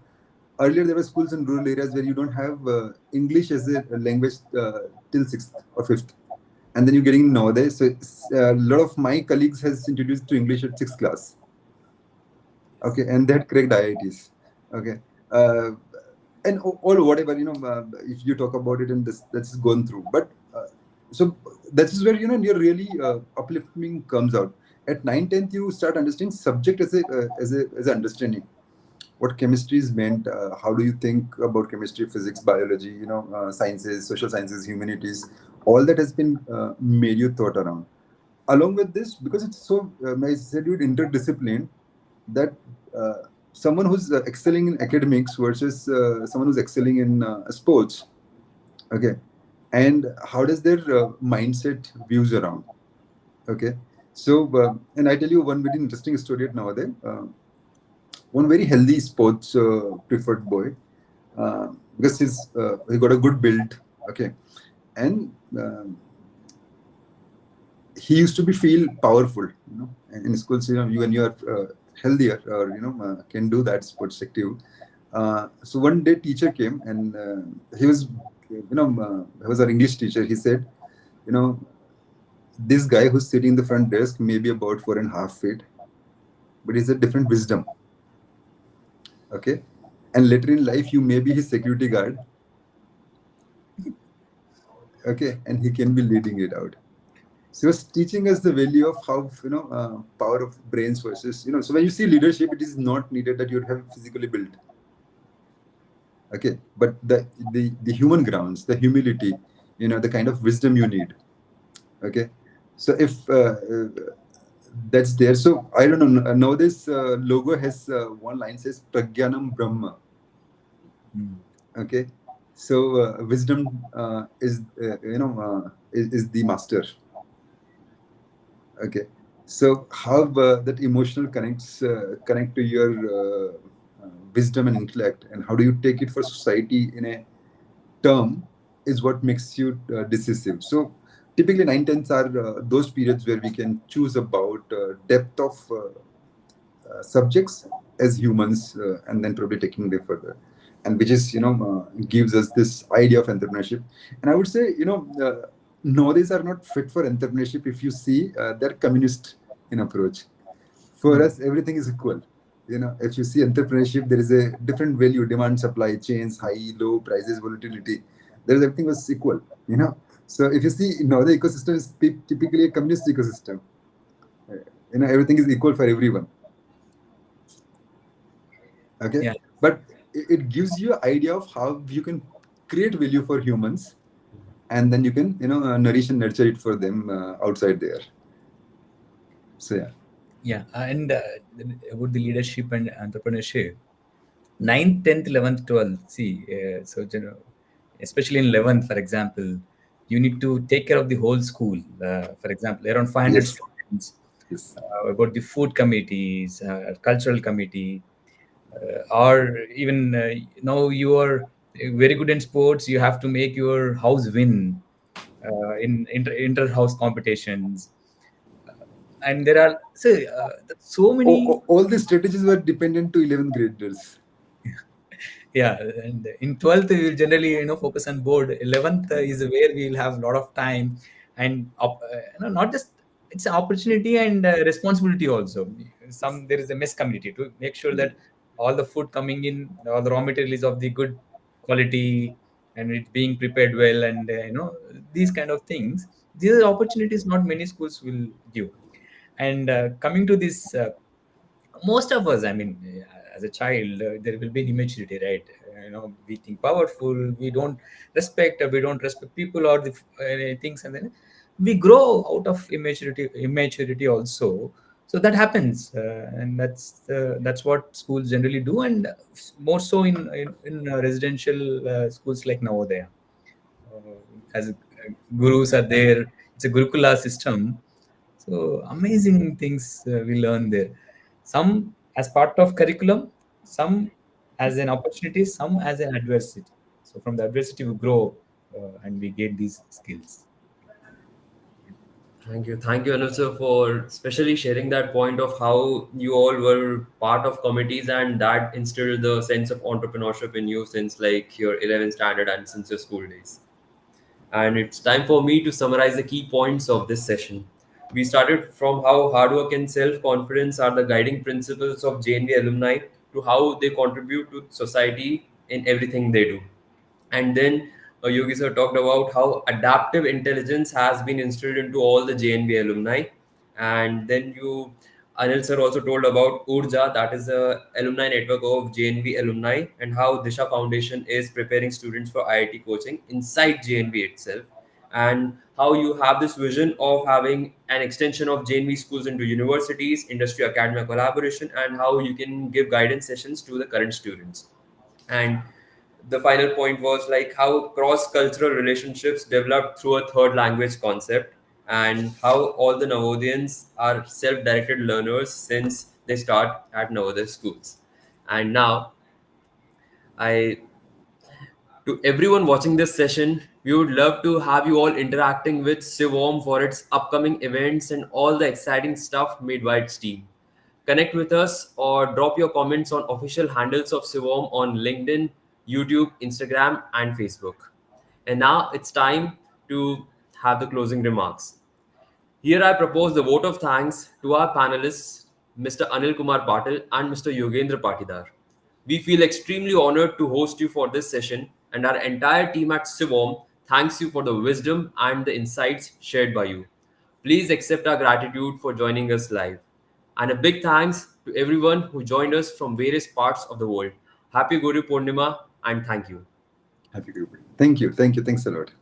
[SPEAKER 3] earlier there were schools in rural areas where you don't have English as a language till 6th or 5th, and then you're getting nowadays. So a lot of my colleagues has introduced to English at 6th class. Okay, and they had cracked IITs. Okay, uh, and or whatever, if you talk about it, and this that's gone through. But so that is where your really uplifting comes out. At 9, 10th, you start understanding subject as a understanding what chemistry is meant. How do you think about chemistry, physics, biology, sciences, social sciences, humanities. All that has been made you thought around. Along with this, because it's so I said you interdiscipline, that someone who's excelling in academics versus someone who's excelling in sports. Okay, and how does their mindset views around. Okay, so and I tell you one very interesting story at nowadays. One very healthy sports preferred boy, because he got a good build. Okay, and he used to be feel powerful, in schools. When you are healthier, or can do that sports active. So one day teacher came, and he was he was our English teacher. He said, you know this guy who's sitting in the front desk may be about 4.5 feet, but he's a different wisdom. Okay, and later in life you may be his security guard. Okay, and he can be leading it out. So he was teaching us the value of how power of brains versus. So when you see leadership, it is not needed that you have physically built. Okay, but the human grounds, the humility, the kind of wisdom you need. Okay, so if that's there, so I don't know. Now this logo has one line says Pragyanam Brahma. Okay, so wisdom is the master. Okay, so how that emotional connect to your wisdom and intellect, and how do you take it for society in a term, is what makes you decisive. So typically 9 tenths are those periods where we can choose about depth of subjects as humans, and then probably taking them further, and which is gives us this idea of entrepreneurship. And I would say nowadays are not fit for entrepreneurship. If you see, they're communist in approach. For us everything is equal. If you see entrepreneurship, there is a different value: demand, supply chains, high low prices, volatility. There is everything was equal. So if you see, now the ecosystem is typically a communist ecosystem. Everything is equal for everyone. Okay,
[SPEAKER 2] Yeah.
[SPEAKER 3] but it gives you an idea of how you can create value for humans, and then you can nourish and nurture it for them outside there. So yeah.
[SPEAKER 2] Yeah, and about the leadership and entrepreneurship, ninth, 10th, 11th, 12th. See, especially in 11th, for example, you need to take care of the whole school. For example, around 500
[SPEAKER 3] Yes.
[SPEAKER 2] students,
[SPEAKER 3] Yes.
[SPEAKER 2] about the food committees, cultural committee, or even now you are very good in sports. You have to make your house win in inter-house competitions, and there are so many.
[SPEAKER 3] All these strategies were dependent to 11th graders.
[SPEAKER 2] Yeah, and in 12th we will generally focus on board. 11th is where we will have a lot of time, and not just, it's an opportunity and responsibility also. There is a mess community to make sure that all the food coming in, all the raw material is of the good quality, and it's being prepared well, and these kind of things. These are opportunities not many schools will give. And coming to this, most of us, I mean, as a child, there will be an immaturity, right? We think powerful, we don't respect people or the things, and then we grow out of immaturity also. So that happens, and that's what schools generally do, and more so in residential schools like Navodaya, as gurus are there. It's a Gurukula system. So amazing things we learn there. Some as part of curriculum, some as an opportunity, some as an adversity. So from the adversity we grow, and we get these skills.
[SPEAKER 1] Thank you, Anuj sir, for especially sharing that point of how you all were part of committees and that instilled the sense of entrepreneurship in you since like your 11th standard and since your school days. And it's time for me to summarize the key points of this session. We started from how hard work and self confidence are the guiding principles of JNV alumni to how they contribute to society in everything they do. And then Yogi sir talked about how adaptive intelligence has been instilled into all the JNV alumni. And then Anil sir also told about Urja, that is a alumni network of JNV alumni, and how Disha Foundation is preparing students for IIT coaching inside JNV itself, and how you have this vision of having an extension of JNV schools into universities, industry academia collaboration, and how you can give guidance sessions to the current students. And the final point was like how cross-cultural relationships developed through a third language concept, and how all the Navodayans are self-directed learners since they start at Navodaya schools. And now, I to everyone watching this session, we would love to have you all interacting with CIVOM for its upcoming events and all the exciting stuff made by its team. Connect with us or drop your comments on official handles of CIVOM on LinkedIn, YouTube, Instagram, and Facebook. And now it's time to have the closing remarks. Here I propose the vote of thanks to our panelists, Mr. Anil Kumar Patil and Mr. Yogendra Patidar. We feel extremely honored to host you for this session, and our entire team at CIVOM thanks you for the wisdom and the insights shared by you. Please accept our gratitude for joining us live. And a big thanks to everyone who joined us from various parts of the world. Happy Guru Purnima and thank you.
[SPEAKER 3] Happy group. Thank you. Thank you. Thanks a lot.